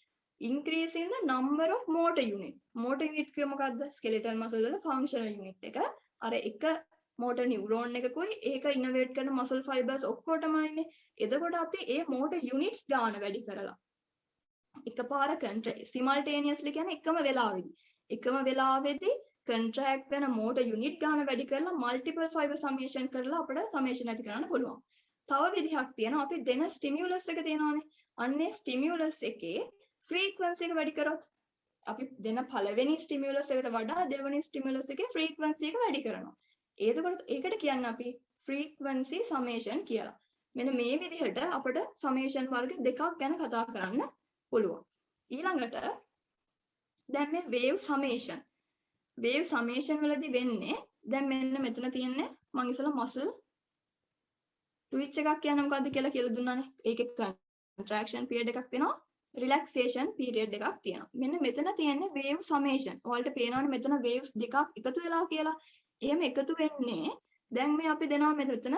B: increasing the number of motor unit. motor unit කිය මොකද්ද? skeletal muscle වල functional unit එක. අර එක motor neuron එකකුයි ඒක innervate කරන muscle fibers ඔක්කොටමයිනේ. එතකොට අපි ඒ motor units ගාන වැඩි කරලා එකපාර simultaneously කියන්නේ එකම වෙලාවෙදී contract වෙන motor unit ගාන වැඩි කරලා multiple fiber summation කරලා අපිට summation ඇති කරන්න පුළුවන්. තව විදිහක් තියෙනවා අපි දෙන stimulus එක තියෙනවානේ. අන්නේ stimulus එකේ frequency එක වැඩි කරොත් අපි දෙන පළවෙනි stimulus එකට වඩා දෙවෙනි stimulus එකේ frequency එක වැඩි කරනවා. එතකොට ඒකට කියන්නේ අපි frequency summation කියලා. මෙන්න මේ විදිහට අපිට summation වර්ග දෙකක් ගැන කතා කරන්න පුළුවන්. ඊළඟට දැන් මේ wave summation. wave summation වලදී වෙන්නේ දැන් මෙන්න මෙතන තියෙන්නේ මම ඉස්සලා muscle twitch එකක් කියන්නේ මොකද්ද කියලා දුන්නානේ. ඒකේ contraction period එකක් තියෙනවා. relaxation period එකක් තියෙනවා. මෙන්න මෙතන තියෙන්නේ wave summation. ඔයාලට පේනවනේ මෙතන waves දෙකක් එකතු වෙලා කියලා. එහෙම එකතු වෙන්නේ දැන් මේ අපි දෙනවා මෙතන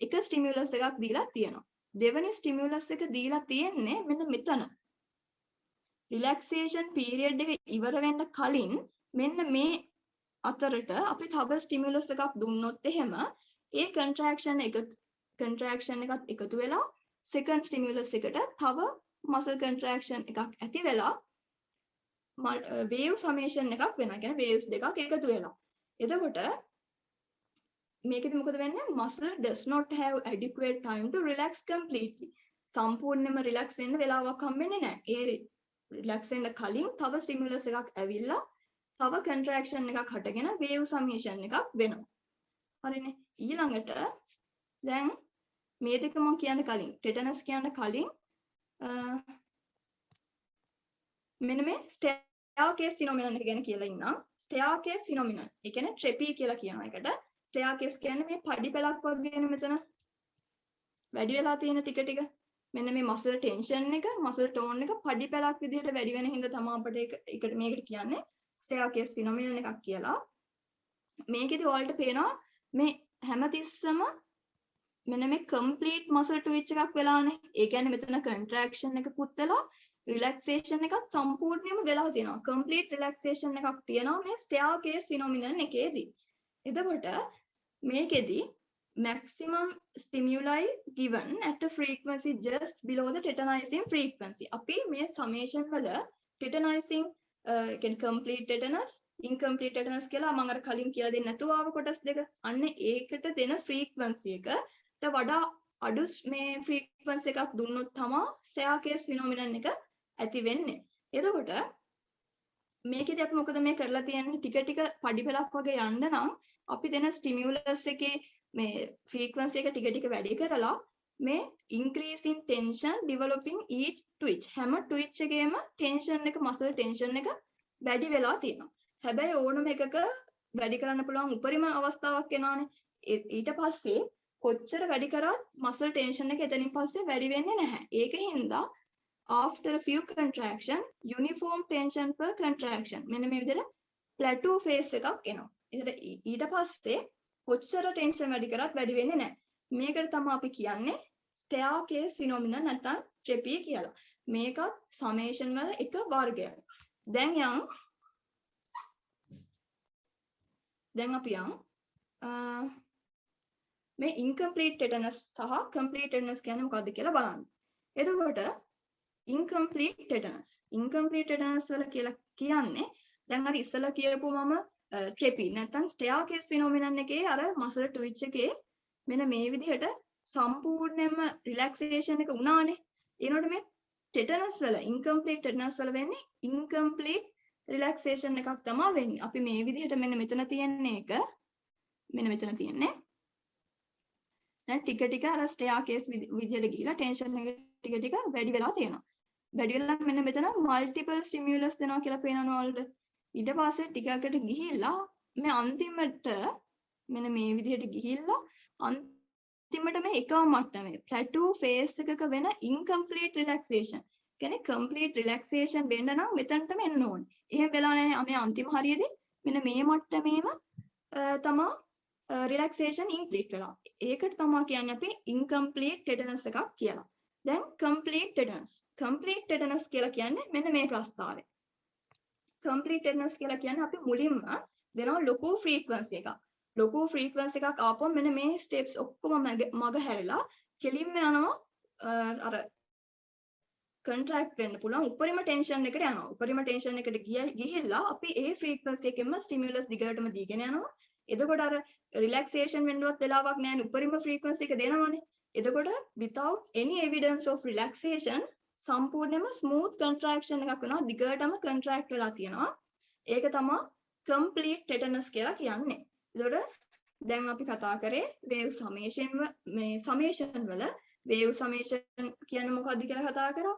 B: එක stimulus එකක් දීලා තියෙනවා. දෙවෙනි stimulus එක දීලා තියෙන්නේ මෙන්න මෙතන. relaxation period එක ඉවර වෙන්න කලින් මෙන්න මේ අතරට අපි තව stimulus එකක් දුන්නොත් එහෙම ඒ contraction එකත් එකතු වෙලා second stimulus එකට තව muscle contraction එකක් ඇති වෙලා wave summation එකක් වෙනවා. කියන්නේ waves දෙකක් එකතු වෙලා. එතකොට මේකෙදි මොකද වෙන්නේ? muscle does not have adequate time to relax completely. සම්පූර්ණයෙන්ම relax වෙන්න වෙලාවක් හම්බෙන්නේ නැහැ. ඒ relax වෙන්න කලින් තව stimulus එකක් ඇවිල්ලා තව contraction එකක් හටගෙන wave summation එකක් වෙනවා. හරිනේ. ඊළඟට දැන් මේ දෙක මම කියන්න කලින් tetanus කියන්න කලින් මෙන්න මේ staircase phenomenon එක ගැන කියලා ඉන්නම්. staircase phenomenon. ඒ කියන්නේ TREPI කියලා කියනවා එකට. staircase කියන්නේ මේ පඩි පෙළක් වගේනේ මෙතන වැඩි වෙලා තියෙන ටික ටික. මෙන්න මේ muscle tension එක, muscle tone එක පඩි පෙළක් විදිහට වැඩි වෙන හින්දා තමයි අපිට ඒකට මේකට කියන්නේ staircase phenomenon එකක් කියලා. මේකෙදි ඔයාලට පේනවා මේ හැමතිස්සම මෙන්න මේ complete muscle twitch එකක් වෙලානේ. ඒ කියන්නේ මෙතන contraction එකකුත් වෙලා relaxation එකක් සම්පූර්ණයෙන්ම වෙලා තියෙනවා. complete relaxation එකක් තියෙනවා මේ staircase phenomenon එකේදී. එතකොට මේකෙදි maximum stimuli given at a frequency just below the tetanizing frequency. අපි මේ summation වල tetanizing කියන්නේ complete tetanus incomplete tetanus කියලා මම අර කලින් කියලා දෙන්න නැතුව ආව කොටස් දෙක. අන්න ඒකට දෙන frequency එකට වඩා අඩු මේ frequency එකක් දුන්නොත් තමයි staircase phenomenon එක ඇති වෙන්නේ. එතකොට මේකෙදි අපි මොකද මේ කරලා තියන්නේ ටික ටික පඩි පෙළක් වගේ යන්න නම් අපි දෙන stimulus එකේ මේ frequency එක ටික ටික වැඩි කරලා මේ increase in tension developing each twitch හැම twitch එකේම tension එක muscle tension එක වැඩි වෙලා තියෙනවා. හැබැයි ඕනම එකක වැඩි කරන්න පුළුවන් උපරිම අවස්ථාවක් එනවානේ. ඊට පස්සේ කොච්චර වැඩි කරත් muscle tension එක එතනින් පස්සේ වැඩි වෙන්නේ නැහැ. ඒකින්ද after a few contraction uniform tension per contraction මෙන්න මේ විදිහට plateau phase එකක් එනවා. ඊට පස්සේ කොච්චර tension වැඩි කරත් වැඩි වෙන්නේ නැහැ. මේකට තමයි අපි කියන්නේ staircase phenomenon නැත්නම් TREPI කියලා. මේකත් summation වල එක වර්ගයක්. දැන් අපි මේ incomplete tetanus සහ complete tetanus කියන්නේ මොකක්ද කියලා බලන්න. එතකොට incomplete tetanus වල කියලා කියන්නේ දැන් අර ඉස්සලා කියපු මම TREPI නැත්නම් staircase phenomenon එකේ අර muscle twitch එකේ මෙන්න මේ විදිහට සම්පූර්ණයෙන්ම relaxation එක වුණානේ. ඊනොට මේ tetanus වල incomplete tetanus වල වෙන්නේ incomplete relaxation එකක් තමයි වෙන්නේ. අපි මේ විදිහට මෙන්න මෙතන තියෙන්නේ එක මෙන්න මෙතන තියෙන්නේ. දැන් ටික ටික අර staircase විදිහට ගිහිලා tension එක ටික ටික වැඩි වෙලා තියෙනවා. වැඩි වෙලා මෙන්න මෙතන multiple stimulus දෙනවා කියලා පේනවනේ ඔයාලට. ඊට පස්සේ ටිකකට ගිහිල්ලා මේ අන්තිමට මෙන්න මේ විදිහට ගිහිල්ලා අන්තිමට මේ එකම මට්ටමේ plateau phase එකක වෙන incomplete relaxation. කියන්නේ complete relaxation වෙන්න නම් මෙතනටම එන්න ඕනේ. එහෙම වෙලා නැහැ මේ අන්තිම හරියේදී මෙන්න මේ මට්ටමේම තමයි relaxation incomplete වෙලා. ඒකට තමයි කියන්නේ අපි incomplete tetanus එකක් කියලා. දැන් complete tetanus කියලා කියන්නේ මෙන්න මේ ප්‍රස්තාවය. complete tetanus කියලා කියන්නේ අපි මුලින්ම දෙනවා ලොකු frequency එකක්. ලොකු frequency එකක් ආපුවම මෙන්න මේ steps ඔක්කොම මග හැරිලා කෙලින්ම යනවා අර contract වෙන්න පුළුවන් උපරිම tension එකට යනවා. උපරිම tension එකට ගිහිල්ලා අපි ඒ frequency එකෙන්ම stimulus දිගටම දීගෙන යනවා. එතකොට අර relaxation වෙන්නවත් වෙලාවක් නැහැ. උපරිම frequency එක දෙනවනේ. එතකොට without any evidence of relaxation සම්පූර්ණයෙන්ම smooth contraction එකක් වෙනවා. දිගටම contract වෙලා තියෙනවා. ඒක තමයි complete tetanus කියලා කියන්නේ. එතකොට දැන් අපි කතා කරේ wave summation මේ summation වල wave summation කියන්නේ මොකක්ද කියලා කතා කරා.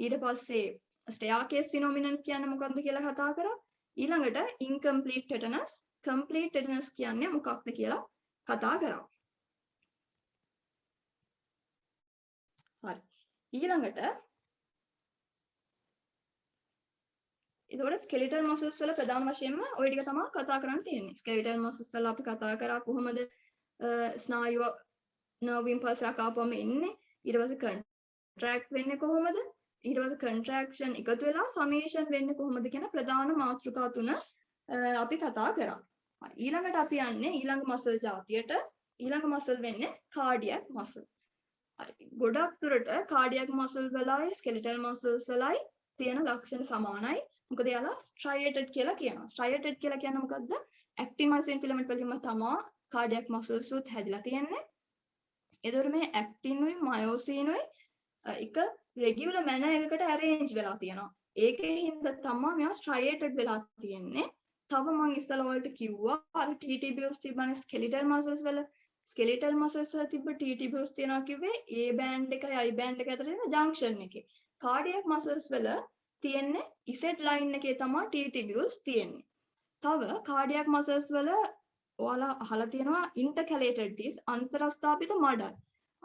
B: ඊට පස්සේ staircase phenomenon කියන්නේ මොකක්ද කියලා කතා කරා. ඊළඟට incomplete tetanus, complete tetanus කියන්නේ මොකක්ද කියලා කතා කරමු. හරි. ඊළඟට එතකොට skeletal muscles වල ප්‍රධාන වශයෙන්ම ওই ටික තමයි කතා කරන්න තියෙන්නේ. skeletal muscles වල අපි කතා කරා කොහොමද ස්නායුව nerve impulse එකක් ආපුවම එන්නේ. ඊට පස්සේ contract වෙන්නේ කොහොමද? ඊට පස්සේ contraction එකතු වෙලා summation වෙන්නේ කොහොමද කියන ප්‍රධාන මාතෘකා තුන අපි කතා කරා. හරි. ඊළඟට අපි යන්නේ ඊළඟ muscle જાතියට. ඊළඟ muscle වෙන්නේ cardiac muscle. හරි. ගොඩක් දුරට cardiac muscle වලයි skeletal muscles වලයි තියෙන ලක්ෂණ සමානයි. මොකද යාලා striated කියලා කියනවා. striated කියලා කියන්නේ මොකද්ද? actin myosin filament වලින්ම තමයි cardiac muscles උත් හැදිලා තියෙන්නේ. එතකොට මේ actin උයි myosin උයි එක regular manner එකකට arrange වෙලා තියෙනවා. ඒකේ හින්දා තමයි මේවා striated වෙලා තියෙන්නේ. තව මම ඉස්සලා වලට කිව්වා අර TTBs තිබ්බනේ skeletal muscles වල වල තිබ්බ TTBs තියනවා කිව්වේ A band එකයි I band එක අතර තියෙන junction එකේ. cardiac muscles වල තියෙන්නේ Z line එකේ තමයි TTBs තියෙන්නේ. තව cardiac muscles වල ඔයාලා අහලා තියෙනවා intercalated disc අන්තරස්ථාපිත මඩල්.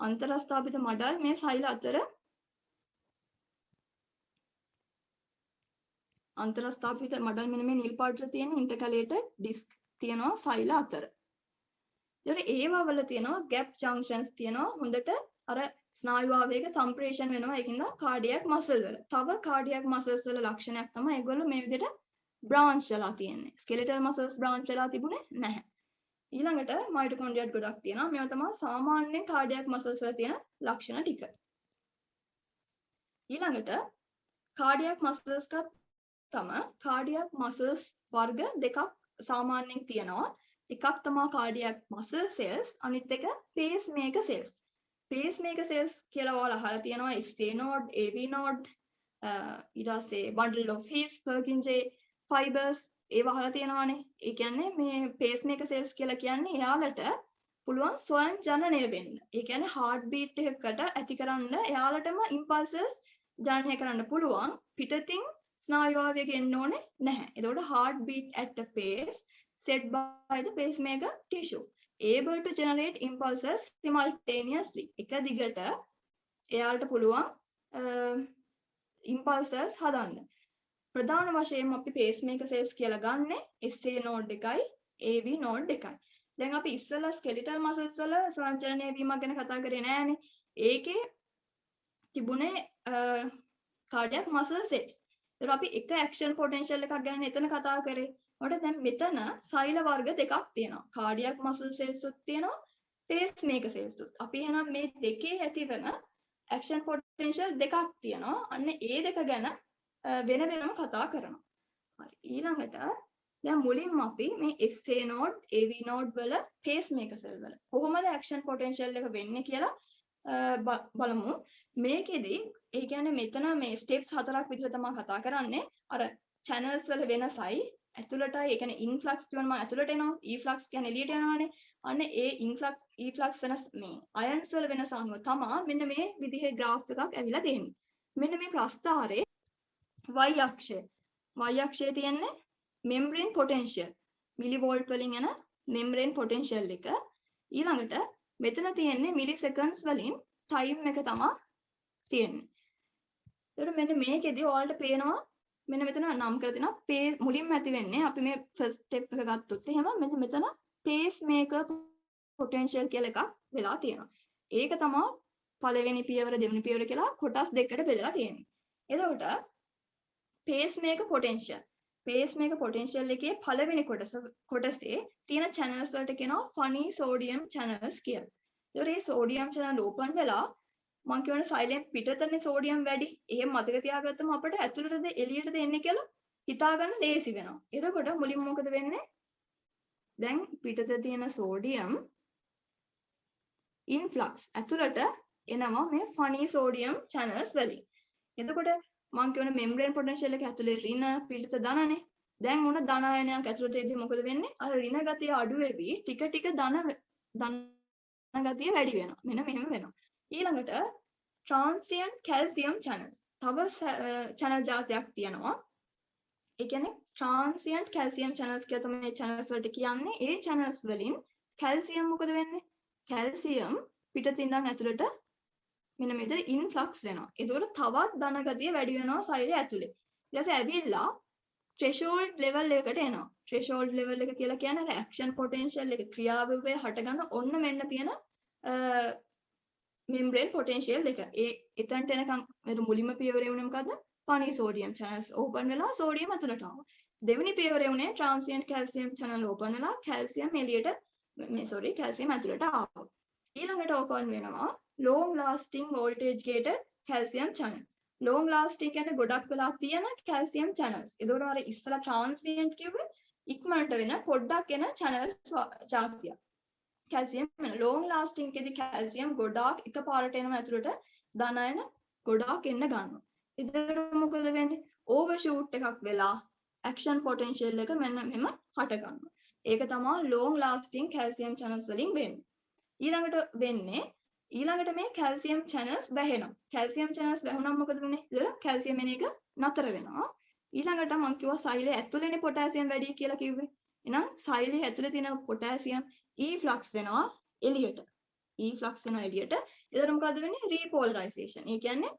B: අන්තරස්ථාපිත මඩල් මේ සෛල අතර අන්තරස්ථාපිත මඩල් මෙන්න මේ නිල් පාටට තියෙන intercalated disc තියෙනවා සෛල අතර. ඒතකොට ඒවා වල තියෙනවා gap junctions තියෙනවා හොඳට අර ස්නායු ආවේග සම්ප්‍රේෂණ වෙනවා ඒකින්ද cardiac muscle වල. තව cardiac muscles වල ලක්ෂණයක් තමයි ඒගොල්ලෝ මේ විදිහට branch වෙලා තියෙන්නේ. skeletal muscles branch වෙලා තිබුණේ නැහැ. ඊළඟට මයිටොකොන්ඩ්‍රියාත් ගොඩක් තියෙනවා. මේවා තමයි සාමාන්‍යයෙන් cardiac muscles වල තියෙන ලක්ෂණ ටික. ඊළඟට cardiac muscles එකත් තමයි cardiac muscles වර්ග දෙකක් සාමාන්‍යයෙන් තියෙනවා. එකක් තමයි cardiac muscle cells අනිත් එක pacemaker cells. pacemaker cells කියලා ඔයාලා අහලා තියෙනවා SA node, AV node, ඊට පස්සේ bundle of His, Purkinje fibers ඒවා අහලා තියෙනවානේ. ඒ කියන්නේ මේ pacemaker cells කියලා කියන්නේ එයාලට පුළුවන් ස්වයං ජනනය වෙන්න. ඒ කියන්නේ heart beat එකකට ඇති කරන්න එයාලටම impulses ජනනය කරන්න පුළුවන්. පිටතින් ස්නායු ආවේග එන්න ඕනේ නැහැ. එතකොට heart beat at a pace set by the pacemaker tissue able to generate impulses simultaneously. එක දිගට එයාලට පුළුවන් impulses හදන්න. ප්‍රධාන වශයෙන් අපි pacemaker cells කියලා ගන්නෙ SA node එකයි AV node එකයි. දැන් අපි ඉස්සෙල්ලා skeletal muscles වල සංචලනය වීමක් ගැන කතා කරේ නෑනේ. ඒකේ තිබුණේ cardiac muscle cells. ඒක අපි එක action potential එකක් ගැන එතන කතා කරේ. ඔකට දැන් මෙතන සෛල වර්ග දෙකක් තියෙනවා. cardiac muscle cells උත් තියෙනවා, pacemaker cells උත්. අපි එහෙනම් මේ දෙකේ ඇතිවන action potential දෙකක් තියෙනවා. අන්න ඒ දෙක ගැන වෙන වෙනම කතා කරනවා. හරි. ඊළඟට දැන් මුලින්ම අපි මේ SA node, AV node වල pacemaker cell වල කොහොමද action potential එක වෙන්නේ කියලා බලමු. මේකෙදි ඒ කියන්නේ මෙතන මේ steps 4ක් විතර තමයි කතා කරන්නේ. අර channels වල වෙනසයි ඇතුළටයි ඒ කියන්නේ influx කියනවා මම ඇතුළට එනවා efflux කියන්නේ එළියට යනවානේ. අන්න ඒ influx efflux වෙනස් මේ ions වල වෙනස අනුව තමයි මෙන්න මේ විදිහේ graph එකක් ඇවිල්ලා තියෙන්නේ. මෙන්න මේ ප්‍රස්ථාරේ y අක්ෂයේ තියෙන්නේ membrane potential millivolt වලින් යන membrane potential එක. ඊළඟට මෙතන තියෙන්නේ milliseconds වලින් time එක තමයි තියෙන්නේ. ඒතර මෙන්න මේකෙදි ඔයාලට පේනවා මෙන්න මෙතන නම් කරලා තියෙනවා මුලින්ම ඇති වෙන්නේ අපි මේ first step එක ගත්තොත් එහෙම මෙන්න මෙතන pacemaker potential කියලා එකක් වෙලා තියෙනවා. ඒක තමයි පළවෙනි පියවර දෙවෙනි පියවර කියලා කොටස් දෙකකට බෙදලා තියෙන්නේ. එතකොට pacemaker potential එකේ පළවෙනි කොටසේ තියෙන channels වලට කියනවා funny sodium channels කියලා. ඒතකොට මේ sodium channel open වෙලා මම කියවනේ සයිලෙන් පිටතනේ sodium වැඩි. එහෙම මතක තියාගත්තම අපිට ඇතුළටද එළියටද එන්නේ කියලා හිතා ගන්න ලේසි වෙනවා. එතකොට මුලින්ම මොකද වෙන්නේ? දැන් පිටත තියෙන sodium influx ඇතුළට එනවා මේ funny sodium channels වලින්. එතකොට මම කියවනේ membrane potential එක ඇතුලේ ඍණ පිටත ධනනේ. දැන් මොන ධන ආයනයක් ඇතුළට එද්දි මොකද වෙන්නේ? අර ඍණ ගතිය අඩු වෙවි ටික ටික ධන ගතිය වැඩි වෙනවා. මෙන්න මෙහෙම වෙනවා. ඊළඟට transient calcium channels. තව channel જાතියක් තියෙනවා. ඒ කියන්නේ transient calcium channels කියලා තමයි මේ channels වලට කියන්නේ. ඒ channels වලින් calcium මොකද වෙන්නේ? calcium පිටතින් ඉඳන් ඇතුළට මෙන්න මේ විදිහට influx වෙනවා. ඒකෝට තවත් ධන ගතිය වැඩි වෙනවා සෛලය ඇතුලේ. ඊට පස්සේ ඇවිල්ලා threshold level එකකට එනවා. threshold level එක කියලා කියන්නේ reaction potential එක ක්‍රියාවලිය හටගන්න ඔන්න මෙන්න තියෙන membrane potential එක. එතනට එනකම් මුලින්ම පියවරේ වුණේ මොකද්ද? funny sodium channels open වෙලා sodium ඇතුළට ආවා. දෙවෙනි පියවරේ වුණේ transient calcium channel open වෙලා calcium එළියට calcium ඇතුළට ආවා. ඊළඟට open වෙනවා long lasting voltage gated calcium channel. long lasting කියන්නේ ගොඩක් වෙලා තියෙන calcium channels. ඒකෝට අර ඉස්සලා transient කිව්වේ ඉක්මනට වෙන පොඩ්ඩක් එන channels જાතියක්. calcium long lasting එකේදී calcium ගොඩාක් එකපාරට එනවා ඇතුළට ධනයන ගොඩාක් එන්න ගන්නවා. ඒකට මොකද වෙන්නේ? overshoot එකක් වෙලා action potential එක මෙන්න මෙහෙම හට ගන්නවා. ඒක තමයි long lasting calcium channels වලින් වෙන්නේ. ඊළඟට මේ calcium channels වැහෙනවා. calcium channels වැහුනම මොකද වෙන්නේ? ඒතර calcium එන එක නතර වෙනවා. ඊළඟට මම කිව්වා සෛලය ඇතුළේනේ potassium වැඩි කියලා කිව්වේ. එහෙනම් සෛලය ඇතුළේ තියෙන potassium efflux වෙනවා එළියට. efflux වෙනවා එළියට. ඒතර මොකද වෙන්නේ? repolarization. ඒ කියන්නේ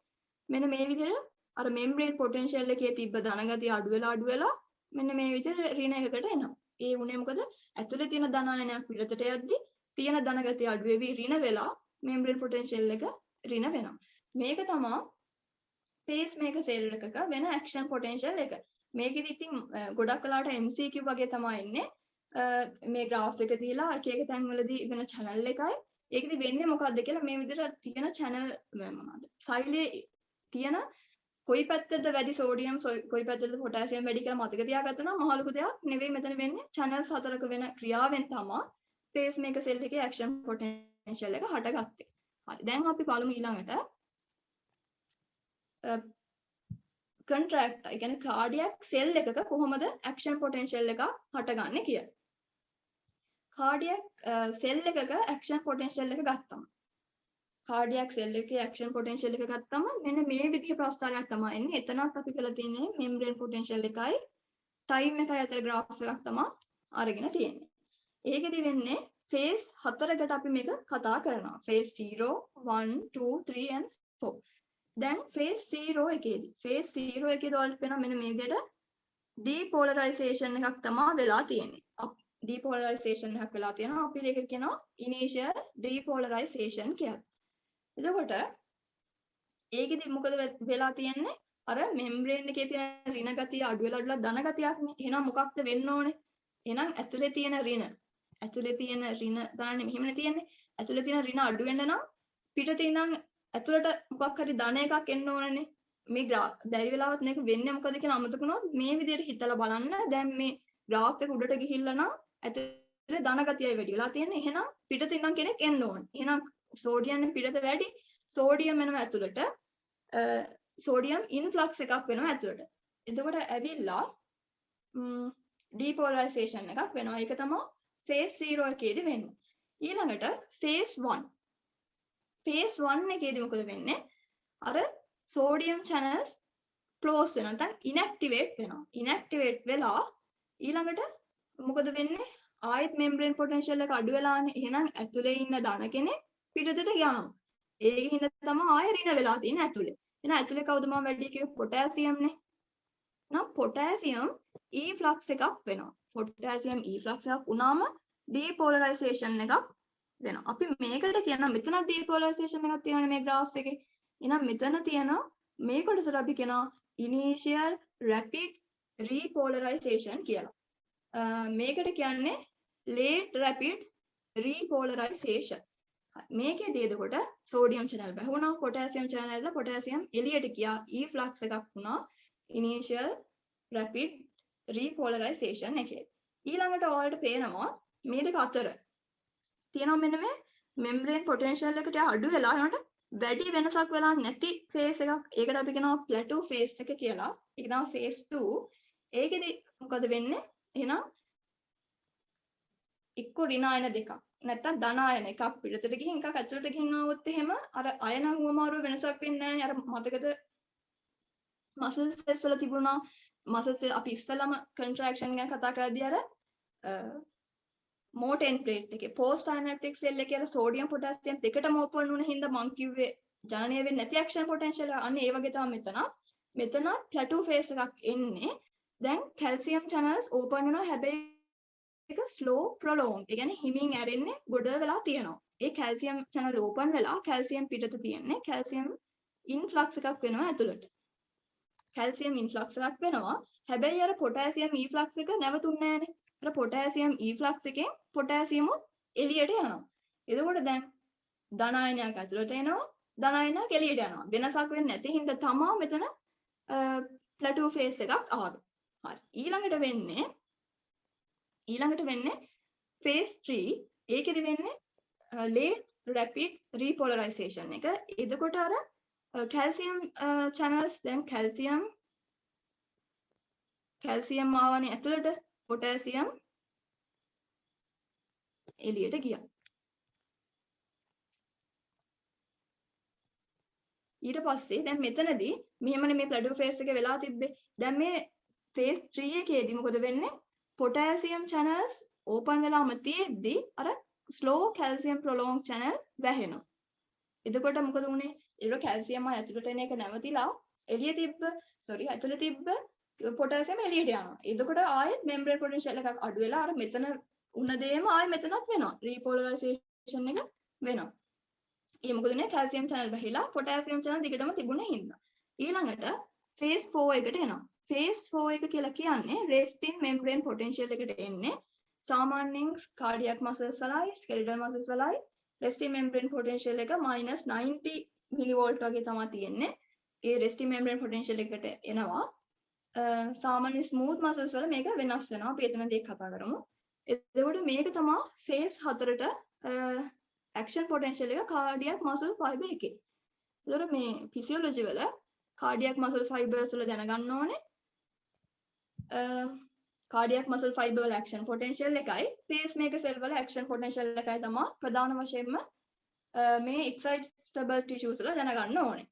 B: මෙන්න මේ විදිහට අර membrane potential එකේ තිබ්බ ධන ගතිය අඩු වෙලා මෙන්න මේ විදිහට ඍණ එකකට එනවා. ඒ වුණේ මොකද? ඇතුලේ තියෙන ධන අයනයක් පිටතට යද්දි තියෙන ධන ගතිය අඩු වෙවි ඍණ වෙලා membrane potential එක ඍණ වෙනවා. මේක තමයි pacemaker cell එකක වෙන action potential එක. මේකෙදි ඉතින් ගොඩක් වෙලාවට MCQ වගේ තමයි එන්නේ. මේ graph එක තියලා එක තැන්වලදී වෙන channel එකයි. ඒකෙදි වෙන්නේ මොකද්ද කියලා මේ විදිහට තියෙන channel මොනවාද? සෛලයේ තියෙන කොයි පැත්තටද වැඩි සෝඩියම් කොයි පැත්තටද පොටෑසියම් වැඩි කියලා මතක තියාගත්තා නම් මහ ලොකු දෙයක් නෙවෙයි මෙතන වෙන්නේ channels හතරක වෙන ක්‍රියාවෙන් තමයි pacemaker cell එකේ action potential එක හටගත්තේ. හරි. දැන් අපි බලමු ඊළඟට contract ඒ කියන්නේ cardiac cell එකක කොහොමද action potential එක හටගන්නේ කියලා. cardiac cell එකක action potential එක ගත්තම cardiac cell එකේ action potential එක ගත්තම මෙන්න මේ විදිහේ ප්‍රස්ථාරයක් තමයි එන්නේ. එතනත් අපි කරලා තියෙන්නේ membrane potential එකයි time එකයි අතර graph එකක් තමයි අරගෙන තියෙන්නේ. ඒකෙදි වෙන්නේ phase හතරකට අපි මේක කතා කරනවා. phase 0, 1, 2, 3 and 4. දැන් phase 0 එකේදී ඔයාලට වෙන මෙන්න මේ විදිහට depolarization එකක් තමයි වෙලා තියෙන්නේ. depolarization එකක් වෙලා තියෙනවා. අපි ඒක කියනවා initial depolarization කියලා. එතකොට ඒකෙදි මොකද වෙලා තියෙන්නේ? අර membrane එකේ තියෙන ඍණ ගතිය අඩු වෙලා ධන ගතියක්නේ. එහෙනම් මොකක්ද වෙන්න ඕනේ? එහෙනම් ඇතුලේ තියෙන ඍණ දාන්නේ මෙහෙමනේ තියෙන්නේ. ඇතුලේ තියෙන ඍණ අඩු වෙන්න නම් පිටතින් ඉඳන් ඇතුලට මොකක් හරි ධන එකක් එන්න ඕනනේ. මේ බැරි වෙලාවත් මේක වෙන්නේ මොකද කියලා අමතක වුණොත් මේ විදිහට හිතලා බලන්න. දැන් මේ graph එක උඩට ගිහිල්ලා නම් ඇතුලේ ධන ගතියයි වැඩි වෙලා තියෙන්නේ. එහෙනම් පිටතින් ඉඳන් කෙනෙක් එන්න ඕනේ. එහෙනම් සෝඩියම් පිටත වැඩි සෝඩියම් එනවා ඇතුළට සෝඩියම් ඉන්ෆ්ලක්ස් එකක් වෙනවා ඇතුළට. එතකොට ඇවිල්ලා depolarization එකක් වෙනවා. ඒක තමයි phase 0 එකේදී වෙන්නේ. ඊළඟට phase 1. phase 1 එකේදී මොකද වෙන්නේ? අර sodium channels close වෙනවා. නැත්නම් inactivate වෙනවා. inactivate වෙලා ඊළඟට මොකද වෙන්නේ? ආයෙත් membrane potential එක අඩු වෙලානේ. එහෙනම් ඇතුලේ ඉන්න ධන කෙනෙක් පිටතට යනවා. ඒකින්ද තමයි ආයෙ ඍණ වෙලා තියෙන්නේ ඇතුලේ. එහෙනම් ඇතුලේ කවුද මම වැඩි කිව්වේ? පොටෑසියම්නේ. නම් පොටෑසියම් efflux එකක් වෙනවා. පොටෑසියම් efflux එකක් වුණාම depolarization එකක් වෙනවා. අපි මේකට කියන මෙතන depolarization එකක් තියෙනවා මේ graph එකේ. එහෙනම් මෙතන තියෙන මේ කොටසට අපි කියනවා initial rapid repolarization කියලා. මේකට කියන්නේ late rapid repolarization. මේකේදී එතකොට sodium channel බහුණා potassium channel වල potassium එළියට ගියා efflux එකක් වුණා initial rapid repolarization එකේ. ඊළඟට ඔයාලට පේනවා මේ දෙක අතර තියෙනවා මෙන්න මේ membrane potential එකට අඩු වෙලා යනකොට වැඩි වෙනසක් වෙලා නැති phase එකක්. ඒකට අපි කියනවා plateau phase එක කියලා. ඒක තමයි phase 2. ඒකෙදි මොකද වෙන්නේ? එහෙනම් එක්ක ඍණායන දෙකක් නැත්තම් ධනායන එකක් පිටතට ගිහින් එකක් ඇතුළට ගිහින් ආවොත් එහෙම අර අයන හුවමාරුව වෙනසක් වෙන්නේ නැහැ නේ. අර මතකද මසල් සෙල්ස් වල තිබුණා muscles අපි ඉස්සලම contraction ගැන කතා කරද්දී අර more template එකේ post synaptic cell එකේ අර sodium potassium දෙකටම open වුණ හින්දා මං කිව්වේ ජනනය වෙන්නේ නැති action potential එක. අන්න ඒ වගේ තමයි මෙතන plateau phase එකක් එන්නේ. දැන් calcium channels open වෙනවා, හැබැයි ඒක slow prolonged. ඒ කියන්නේ හිමින් ඇරෙන්නේ ගොඩ වෙලා තියෙනවා. ඒ calcium channel open වෙලා calcium පිටත තියෙන්නේ calcium influx එකක් වෙනවා ඇතුළට. calcium influx එකක් වෙනවා. හැබැයි අර potassium efflux එක නැවතුන්නේ නැහැනේ. අර potassium efflux එකෙන් potassium එළියට යනවා. එතකොට දැන් ධන අයනයක් ඇතුළට එනවා, ධන අයනයක් එළියට යනවා. වෙනසක් වෙන්නේ නැති හින්දා තමයි මෙතන plateau phase එකක් ආවේ. හරි. ඊළඟට වෙන්නේ phase 3. ඒකෙදි වෙන්නේ late rapid repolarization එක. එතකොට අර calcium channels දැන් calcium ආවනේ ඇතුළට, potassium එළියට ගියා. ඊට පස්සේ දැන් මෙතනදී මෙහෙමනේ මේ plateau phase එක වෙලා තිබ්බේ. දැන් මේ phase 3 එකේදී මොකද වෙන්නේ? potassium channels open වෙලාම තියෙද්දි අර slow calcium prolonged channel වැහෙනවා. එතකොට මොකද වුනේ? ඒක calcium ඇතුළට එන එක නැවතිලා ඇතුළේ තිබ්බ potassium එළියට යනවා. එතකොට ආයෙත් membrane potential එකක් අඩු වෙලා අර මෙතන උන දෙයම ආයෙ මෙතනත් වෙනවා. repolarization එක වෙනවා. ඒ මොකද නේ calcium channel වැහිලා potassium channel දිගටම තිබුණේ හින්දා. ඊළඟට phase 4 එකට එනවා. phase 4 එක කියලා කියන්නේ resting membrane potential එකට එන්නේ. සාමාන්‍යයෙන් cardiac muscles වලයි skeletal muscles වලයි resting membrane potential එක -90 millivolt වගේ තමයි තියෙන්නේ. ඒ resting membrane potential එකට එනවා. සාමාන්‍ය smooth muscles වල මේක වෙනස් වෙනවා. අපි එතනදී කතා කරමු. එතකොට මේක තමයි phase 4ට action potential එක cardiac muscle fiber එකේ. එතකොට මේ physiology වල cardiac muscle fibers වල දැනගන්න ඕනේ cardiac muscle fiber වල action potential එකයි pacemaker cell වල action potential එකයි තමයි ප්‍රධාන වශයෙන්ම මේ excitable tissues වල දැනගන්න ඕනේ.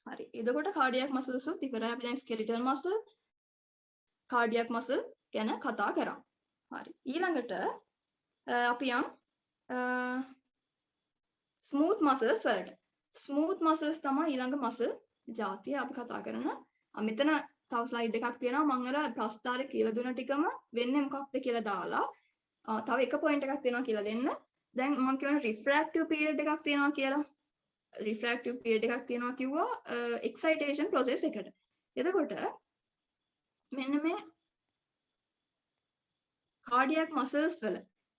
B: හරි. එතකොට cardiac muscles උත් ඉවරයි. අපි දැන් skeletal muscle, cardiac muscle ගැන කතා කරා. හරි. ඊළඟට අපි යම් smooth muscles වලට. smooth muscles තමයි ඊළඟ muscle ජාතිය අපි කතා කරන. මෙතන තව ස්ලයිඩ් එකක් තියෙනවා. මම අර ප්‍රස්තාරේ කියලා දුන්න ටිකම වෙන්නේ මොකක්ද කියලා දාලා තව එක පොයින්ට් එකක් තියෙනවා කියලා දෙන්න. දැන් මම කියන refractive period එකක් තියෙනවා කියලා. refractive period එකක් තියෙනවා කිව්වා excitation process එකට. එතකොට මෙන්න මේ cardiac muscles වල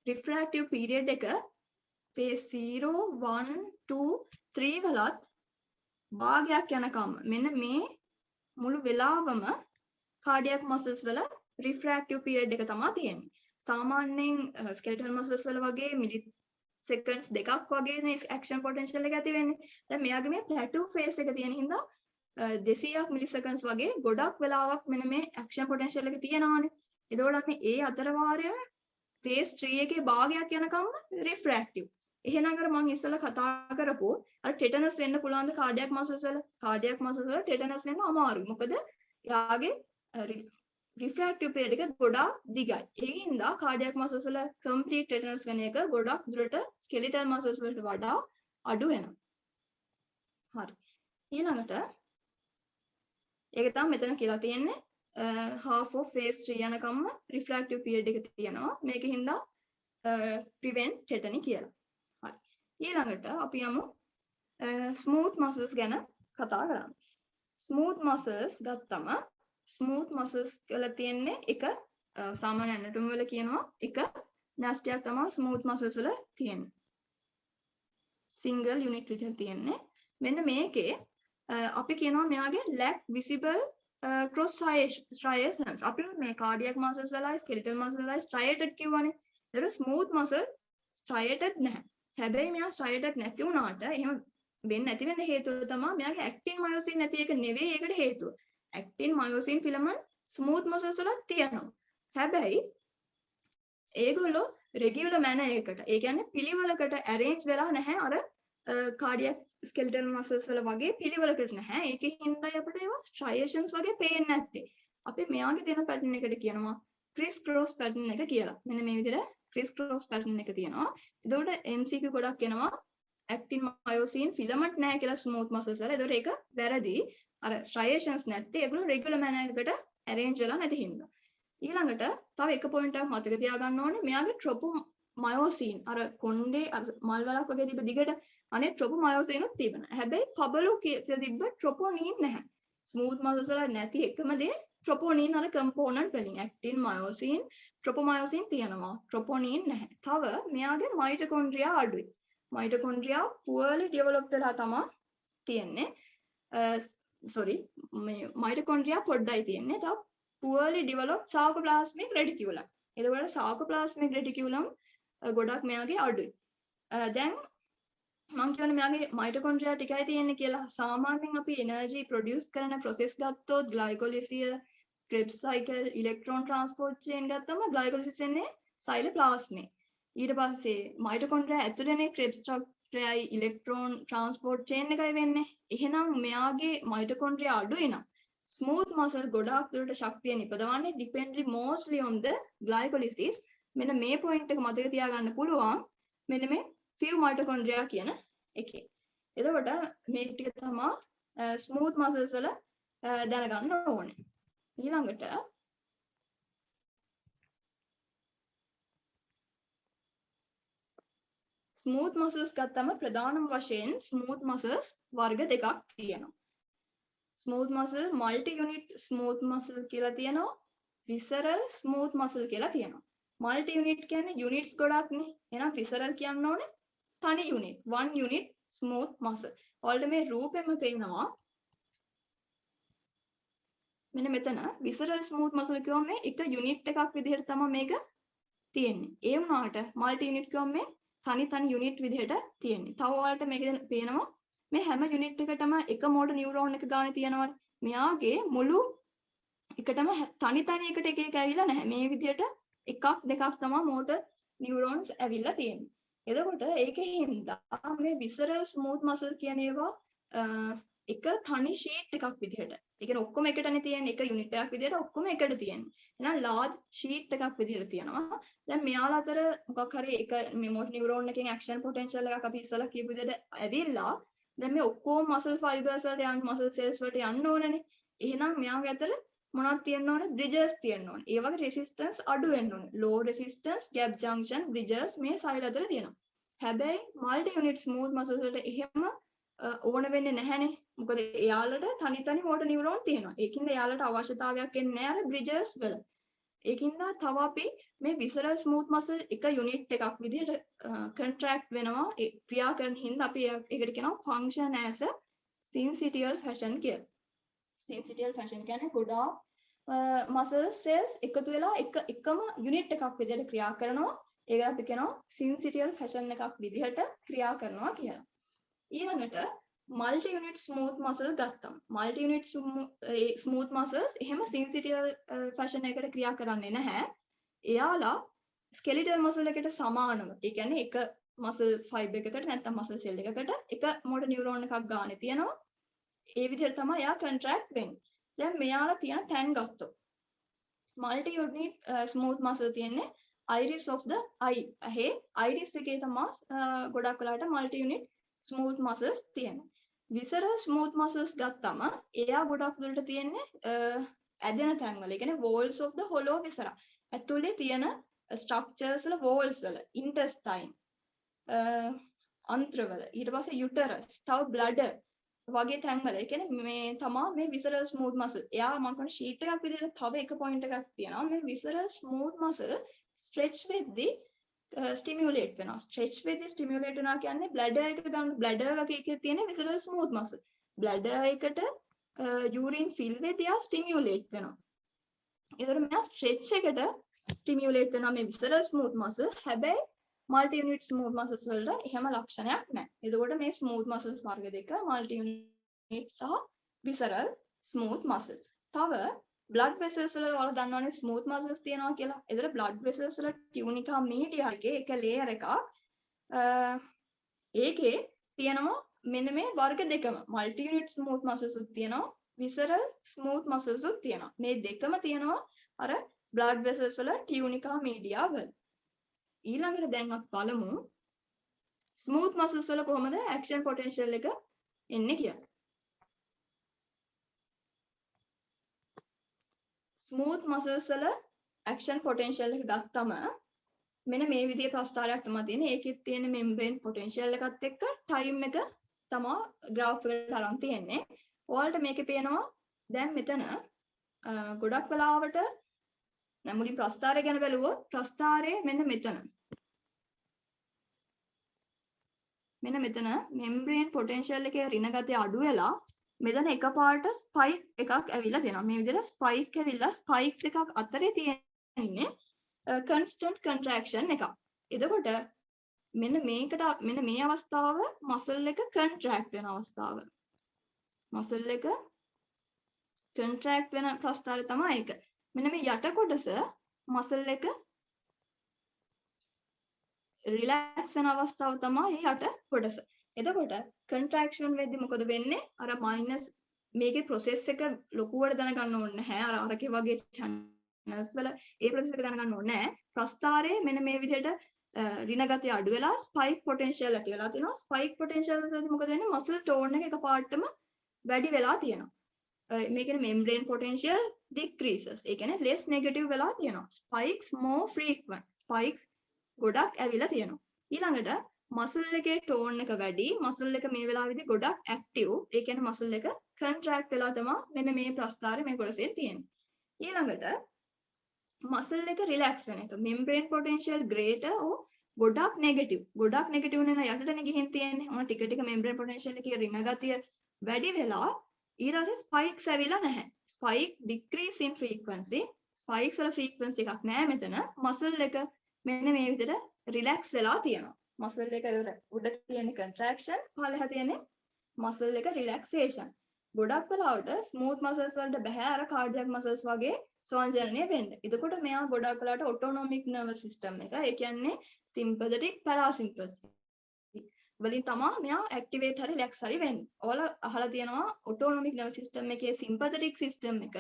B: refractive period එක phase 0 1 2 3 වලත් භාගයක් යනකම් මෙන්න මේ මුළු වෙලාවම cardiac muscles වල refractive period එක තමයි තියෙන්නේ. සාමාන්‍යයෙන් skeletal muscles වල වගේ seconds දෙකක් වගේ නේ action potential එක ඇති වෙන්නේ. දැන් මෙයාගේ මේ plateau phase එක තියෙන හින්දා 200ක් milliseconds වගේ ගොඩක් වෙලාවක් මෙන්න මේ action potential එක තියෙනවානේ. එතකොට අපි ඒ අතර වාරය phase 3 එකේ භාගයක් යනකම් refractive. එහෙනම් අර මම ඉස්සෙල්ලා කතා කරපු අර tetanus වෙන්න පුළුවන් ද cardiac muscles වල? cardiac muscles වල tetanus වෙන්න අමාරුයි. මොකද යාගේ refractive period එක ගොඩාක් දිගයි. ඒකින්ද cardiac muscles වල complete tetanus වෙන එක ගොඩක් දුරට skeletal muscles වලට වඩා අඩු වෙනවා. හරි. ඊළඟට ඒක තමයි මෙතන කියලා තියෙන්නේ half of phase 3 යනකම්ම refractive period එක තියෙනවා. මේකෙන්ද prevent tetany කියලා. හරි. ඊළඟට අපි යමු smooth muscles ගැන කතා කරන්න. smooth muscles ගත්තම smooth muscles වල තියෙන්නේ එක සාමාන්‍ය anatomy වල කියනවා එක නැස්ටියක් තමයි smooth muscles වල තියෙන්නේ. single unit විතර තියෙන්නේ. මෙන්න මේකේ අපි කියනවා මෙයාගේ lack visible cross striations. අපි මේ cardiac muscles වලයි skeletal muscles වලයි striated කියවනේ. ඒතර smooth muscle striated නැහැ. හැබැයි මෙයා striated නැති වුණාට එහෙම වෙන්නේ නැති වෙන්න හේතුව තමයි මෙයාගේ actin myosin නැති එක නෙවෙයි ඒකට හේතුව. actin myosin filament smooth muscles වල තියෙනවා. හැබැයි ඒගොල්ලෝ regular manner එකකට ඒ කියන්නේ පිළිවෙලකට arrange වෙලා නැහැ අර cardiac skeletal muscles වල වගේ පිළිවෙලකට නැහැ. ඒකෙන් හින්දායි අපිට ඒවා striations වගේ පේන්නේ නැත්තේ. අපි මෙයාගේ තියෙන පැටර්න් එකට කියනවා ක්‍රිස් ක්‍රොස් පැටර්න් එක කියලා. මෙන්න මේ විදිහට ක්‍රිස් ක්‍රොස් පැටර්න් එක තියෙනවා. එතකොට MCQ ගොඩක් එනවා ඇක්ටින් මයොසින් ෆිලමන්ට් නැහැ කියලා ස්මූත් මසල්ස් වල. එතකොට ඒක වැරදි. අර ස්ට්‍රයියේෂන්ස් නැත්තේ ඒගොල්ලෝ රෙගුලර් මැනර් එකට arrange වෙලා නැති හින්දා. ඊළඟට තව එක පොයින්ට් එකක් මතක තියාගන්න ඕනේ. මෙයාගේ ට්‍රොපොමයොසින් අර කොණ්ඩේ අර මල් වලක් වගේ තිබ්බ දිගට අනේ ට්‍රොපොමයොසින් උත් තිබෙනවා. හැබැයි පබලු කියලා තිබ්බ ට්‍රොපොනින් නැහැ. ස්මූත් මසල්ස් වල නැති එකම දේ ට්‍රොපොනින් අර කම්පෝනන්ට් වලින් ඇක්ටින් මයොසින් ට්‍රොපොමයොසින් තියෙනවා. ට්‍රොපොනින් නැහැ. තව මෙයාගේ මයිටොකොන්ඩ්‍රියා අඩුයි. මයිටොකොන්ඩ්‍රියා poorly developed වෙලා තමයි තියෙන්නේ. sorry මේ මයිටොකොන්ඩ්‍රියා පොඩ්ඩයි තියෙන්නේ. තව poorly developed sarcoplasmic reticulum. එතකොට sarcoplasmic reticulum ගොඩක් මෙයාගේ අඩුයි. දැන් මම කියන්නේ මෙයාගේ මයිටොකොන්ඩ්‍රියා ටිකයි තියෙන්නේ කියලා. සාමාන්‍යයෙන් අපි එනර්ජි ප්‍රොඩියුස් කරන ප්‍රොසෙස් ගත්තොත් ග්ලයිකොලිසිස්, ක්‍රෙබ්ස් සයිකල්, ඉලෙක්ට්‍රෝන ට්‍රාන්ස්පෝර්ට් චේන් ගත්තම ග්ලයිකොලිසිස් එන්නේ සයිලෝප්ලාස්මේ. ඊට පස්සේ මයිටොකොන්ඩ්‍රියා ඇතුළේනේ ක්‍රෙබ්ස් ස්ට්‍රක්චරයයි ඉලෙක්ට්‍රෝන ට්‍රාන්ස්පෝර්ට් චේන් එකයි වෙන්නේ. එහෙනම් මෙයාගේ මයිටොකොන්ඩ්‍රියා අඩුයි නම් ස්මූත් මසල් ගොඩාක් දුරට ශක්තිය නිපදවන්නේ dependly mostly on the glycolysis. මෙන්න මේ පොයින්ට් එක මතක තියාගන්න පුළුවන්. මෙන්න මේ few mitochondria කියන එකේ. එතකොට මේ ටික තමයි ස්මූත් මසල්ස් වල දැනගන්න ඕනේ. ඊළඟට ස්මූත් මසල්ස් ගත්තම ප්‍රධානම වශයෙන් ස්මූත් මසල්ස් වර්ග දෙකක් තියෙනවා. Smooth muscle multi unit smooth muscle කියලා තියෙනවා. විසරල් ස්මූත් මසල් කියලා තියෙනවා. මල්ටි යුනිට් කියන්නේ යුනිට්ස් ගොඩක්නේ. එහෙනම් විසරල් කියන්න ඕනේ තනි unit. one unit smooth muscle. ඔයාලට මේ රූපෙම පේනවා. මෙන්න මෙතන visceral smooth muscle කියවම මේ එක යුනිට් එකක් විදිහට තමයි මේක තියෙන්නේ. ඒ වුණාට මල්ටි යුනිට් කියවම මේ තනි යුනිට් විදිහට තියෙන්නේ. තව ඔයාලට මේක පේනවා මේ හැම යුනිට් එකටම එක මෝටර් නියුරෝන් එක ගානේ තියෙනවා. මෙයාගේ මුළු එකටම තනි එකට එක එක ඇවිල්ලා නැහැ. මේ විදිහට එකක් දෙකක් තමයි මෝටර් නියුරෝන්ස් ඇවිල්ලා තියෙන්නේ. එතකොට ඒකෙන්දා මේ visceral smooth muscle කියන ඒවා එක තනි sheet එකක් විදිහට. ඒ කියන්නේ ඔක්කොම එකටනේ තියෙන්නේ. එක යුනිට් එකක් විදිහට ඔක්කොම එකට තියෙන්නේ. එහෙනම් large sheet එකක් විදිහට තියෙනවා. දැන් මෙයාලා අතර මොකක් හරි එක මේ motor neuron එකෙන් action potential එකක් අපි ඉස්සලා කියපු විදිහට ඇවිල්ලා දැන් මේ ඔක්කොම muscle fibers වලට යන්න muscle cells වලට යන්න ඕනනේ. එහෙනම් මෙයාගේ අතර මොනවද තියෙන්න ඕනේ? bridges තියෙන්න ඕනේ. ඒ වගේ resistance අඩු වෙන්න ඕනේ. low resistance gap junction bridges මේ සෛල අතර තියෙනවා. හැබැයි multi unit smooth muscles වලට එහෙම ඕන වෙන්නේ නැහැනේ. මොකද එයාලට තනි motor neuron තියෙනවා. ඒකින්ද එයාලට අවශ්‍යතාවයක් එන්නේ නැහැ අර bridges වල. ඒකින්ද තව අපි මේ visceral smooth muscle එක unit එකක් විදිහට contract වෙනවා. ඒ ක්‍රියා කරන හින්දා අපි ඒකට කියනවා function as a syncytial fashion කියලා. syncytial fashion කියන්නේ ගොඩාක් muscle cells එකතු වෙලා එකම unit එකක් විදිහට ක්‍රියා කරනවා. ඒකට අපි කියනවා syncytial fashion එකක් විදිහට ක්‍රියා කරනවා කියලා. ඊළඟට multi unit smooth muscle ගත්තම multi unit smooth muscles එහෙම syncytial fashion එකකට ක්‍රියා කරන්නේ නැහැ. එයාලා skeletal muscle එකට සමානව. ඒ කියන්නේ එක muscle fiber එකකට නැත්නම් muscle cell එකකට එක motor neuron එකක් ගානේ තියෙනවා. ඒ විදිහට තමයි එයා contract වෙන්නේ. දැන් මෙයාලා තියෙන තැන් ගත්තොත් multi unit smooth muscle තියෙන්නේ iris of the eye. ඇහි iris එකේ තමයි ගොඩක් වෙලාවට multi unit smooth muscles තියෙනවා. visceral smooth muscles ගත්තම එයා ගොඩක් දුරට තියෙන්නේ ඇදෙන තැන් වල. ඒ කියන්නේ walls of the hollow viscera. ඇතුලේ තියෙන structures වල walls වල intestine අන්ත්‍රවල ඊට පස්සේ uterus තව bladder වගේ තැන්වල. ඒ කියන්නේ මේ තමයි මේ visceral smooth muscle. එයා මම කියන sheet එකක් විදිහට තව එක point එකක් තියෙනවා. මේ visceral smooth muscle stretch වෙද්දී stimulate වෙනවා. stretch වෙද්දී stimulate වෙනවා කියන්නේ bladder එක ගන්න bladder වගේ එකේ තියෙන visceral smooth muscle. bladder එකට urine fill වෙද්දී ආ stimulate වෙනවා. ඒතර මෙයා stretch එකට stimulate වෙනවා මේ visceral smooth muscle. හැබැයි multi unit smooth muscles වලට එහෙම ලක්ෂණයක් නැහැ. එතකොට මේ smooth muscles වර්ග දෙක multi unit සහ visceral smooth muscle. තව blood vessels වල ඔයාලා දන්නවනේ smooth muscles තියෙනවා කියලා. ඒතර blood vessels වල tunica media එකේ එක layer එකක් ඒකේ තියෙනවා මෙන්න මේ වර්ග දෙකම multi unit smooth muscles උත් තියෙනවා visceral smooth muscles උත් තියෙනවා. මේ දෙකම තියෙනවා අර blood vessels වල tunica media වල. ඊළඟට දැන් අපි බලමු smooth muscles වල කොහොමද action potential එක එන්නේ කියලා. smooth muscles වල action potential එක ගත්තම මෙන්න මේ විදිහේ ප්‍රස්ථාරයක් තමයි තියෙන්නේ. ඒකෙත් තියෙන membrane potential එකත් එක්ක time එක තමයි graph එකට අරන් තියෙන්නේ. ඔයාලට මේකේ පේනවා දැන් මෙතන ගොඩක් වෙලාවට මුලින් ප්‍රස්ථාරය ගැන බැලුවොත් ප්‍රස්ථාරයේ මෙන්න මෙතන membrane potential එකේ ඍණ ගතිය අඩු වෙලා මෙතන එකපාරට spike එකක් ඇවිල්ලා තියෙනවා. මේ විදිහට spike ඇවිල්ලා spike දෙකක් අතරේ තියෙන්නේ constant contraction එකක්. එතකොට මෙන්න මේ අවස්ථාව muscle එක contract වෙන අවස්ථාව. muscle එක contract වෙන ප්‍රස්ථාරය තමයි ඒක. මෙන්න මේ යට කොටස muscle එක relax වෙන අවස්ථාව තමයි යට කොටස. එතකොට contraction වෙද්දි මොකද වෙන්නේ? අර minus මේකේ process එක ලොකුවට දැනගන්න ඕනේ නැහැ. අරකේ වගේ channels වල ඒ process එක දැනගන්න ඕනේ නැහැ. ප්‍රස්ථාරයේ මෙන්න මේ විදිහට ඍණ ගතිය අඩු වෙලා spike potential ඇති වෙලා තියෙනවා. spike potential වලදී මොකද වෙන්නේ? muscle tone එක එකපාරටම වැඩි වෙලා තියෙනවා. මේ කියන්නේ membrane potential decreases. ඒ කියන්නේ less negative වෙලා තියෙනවා. spikes more frequent. spikes ගොඩක් ඇවිල්ලා තියෙනවා. ඊළඟට muscle එකේ tone එක වැඩි. muscle එක මේ වෙලාවේදී ගොඩක් active. ඒ කියන්නේ muscle එක contract වෙලා තමයි මෙන්න මේ ප්‍රස්ථාරයේ මේ කොටසේ තියෙන්නේ. ඊළඟට muscle එක relax වෙන එක. membrane potential greater or ගොඩක් negative. ගොඩක් negative නේ යටටනේ ගිහින් තියෙන්නේ. ඔන්න ටික ටික membrane potential එකේ ඍණ ගතිය වැඩි වෙලා ඊළඟට spikes ඇවිල්ලා නැහැ. spike decrease in frequency. spikes වල frequency එකක් නැහැ මෙතන. muscle එක මෙන්න මේ විදිහට relax වෙලා තියෙනවා. muscle එක උඩ තියෙන contraction, පහළ තියෙන්නේ muscle එක relaxation. ගොඩක් වෙලාවට smooth muscles වලට බෑ අර cardiac muscles වගේ සංජනනය වෙන්න. එතකොට මෙයා ගොඩක් වෙලාවට autonomic nervous system එක, ඒ කියන්නේ sympathetic parasympathetic වලින් තමයි මෙයා activate හරි relax හරි වෙන්නේ. ඔයාලා අහලා තියෙනවා autonomic nervous system එකේ sympathetic system එක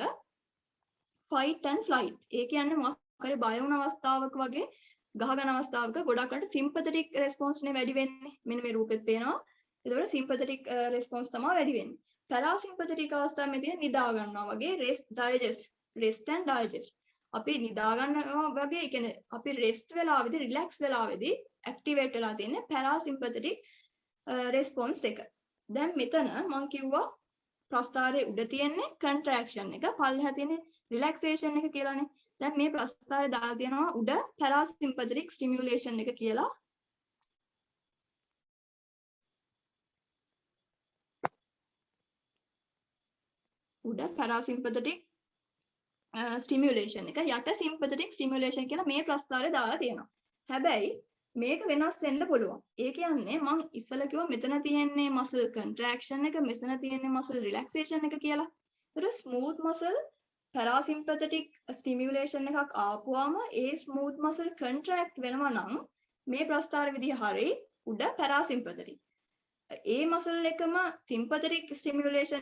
B: fight and flight. ඒ කියන්නේ මොකක් හරි බය වුණ අවස්ථාවක වගේ ගහගන්න අවස්ථාවක ගොඩක් අට sympathetic response නේ වැඩි වෙන්නේ. මෙන්න මේ රූපෙත් පේනවා. ඒතකොට sympathetic response තමයි වැඩි වෙන්නේ. parasympathetic අවස්ථාවේ තියෙන නිදා ගන්නවා වගේ rest and digest. අපි නිදා ගන්නවා වගේ, ඒ කියන්නේ අපි rest වෙලාවේදී relax වෙලාවේදී activate වෙලා තියෙන්නේ parasympathetic response එක. දැන් මෙතන මම කිව්වා ප්‍රස්ථාරයේ උඩ තියෙන්නේ contraction එක, පල්ලෙහා තියෙන්නේ relaxation එක කියලානේ. දැන් මේ ප්‍රස්ථාරය දාලා තියෙනවා උඩ parasympathetic stimulation එක කියලා. උඩ parasympathetic stimulation එක, යට sympathetic stimulation කියලා මේ ප්‍රස්ථාරය දාලා තියෙනවා. හැබැයි මේක වෙනස් වෙන්න පුළුවන්. ඒ කියන්නේ මම ඉස්සෙල්ලා කිව්වා මෙතන තියෙන්නේ muscle contraction එක, මෙතන තියෙන්නේ muscle relaxation එක කියලා. ඒතර smooth muscle parasympathetic stimulation එකක් ආපුවාම ඒ smooth muscle contract වෙනවා නම් මේ ප්‍රස්ථාර විදිහ හරි උඩ parasympathetic. ඒ muscle එකම sympathetic stimulation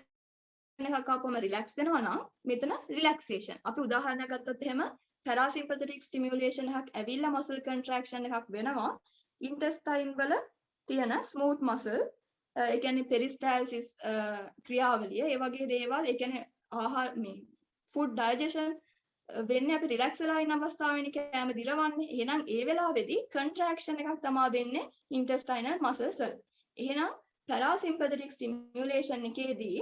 B: එකක් ආපුවම relax වෙනවා නම් මෙතන relaxation. අපි උදාහරණයක් ගත්තොත් එහෙම parasympathetic stimulation එකක් ඇවිල්ලා muscle contraction එකක් වෙනවා intestine වල තියෙන smooth muscle, ඒ කියන්නේ peristalsis ක්‍රියාවලිය, ඒ වගේ දේවල්, ඒ කියන්නේ ආහාර මේ food digestion වෙන්නේ අපි relax වෙලා ඉන්න අවස්ථාවෙනේ කෑම දිරවන්නේ. එහෙනම් ඒ වෙලාවේදී contraction එකක් තමයි වෙන්නේ intestinal muscles වල. එහෙනම් parasympathetic stimulation එකේදී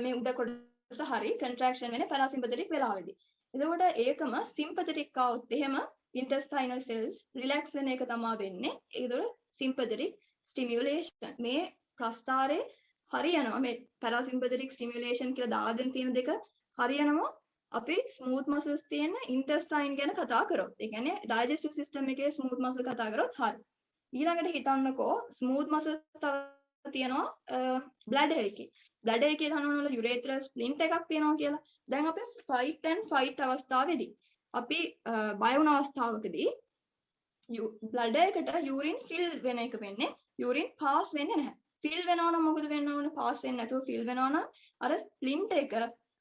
B: මේ උඩ කොටස හරි contraction වෙන්නේ parasympathetic වෙලාවේදී. එතකොට ඒකම sympathetic આવොත් එහෙම intestinal cells relax වෙන එක තමයි වෙන්නේ. ඒකතොර sympathetic stimulation. මේ ප්‍රස්ථාරේ හරියනවා මේ parasympathetic stimulation කියලා දාලා දෙන තියෙන දෙක හරියනවා අපි smooth muscles තියෙන intestine ගැන කතා කරොත්. ඒ කියන්නේ digestive system එකේ smooth muscle කතා කරොත් හරි. ඊළඟට හිතන්නකෝ smooth muscles තියෙනවා bladder එකේ. bladder එකේ කනවල urethral splint එකක් තියෙනවා කියලා. දැන් අපි fight and fight අවස්ථාවේදී අපි බය වුණ අවස්ථාවකදී bladder එකට urine fill වෙන එක වෙන්නේ urine pass වෙන්නේ නැහැ. ෆිල් වෙනවා නම් මොකද වෙන්න ඕනේ? පාස් වෙන්නේ නැතුව ෆිල් වෙනවා නම් අර ස්ප්ලින්ට් එක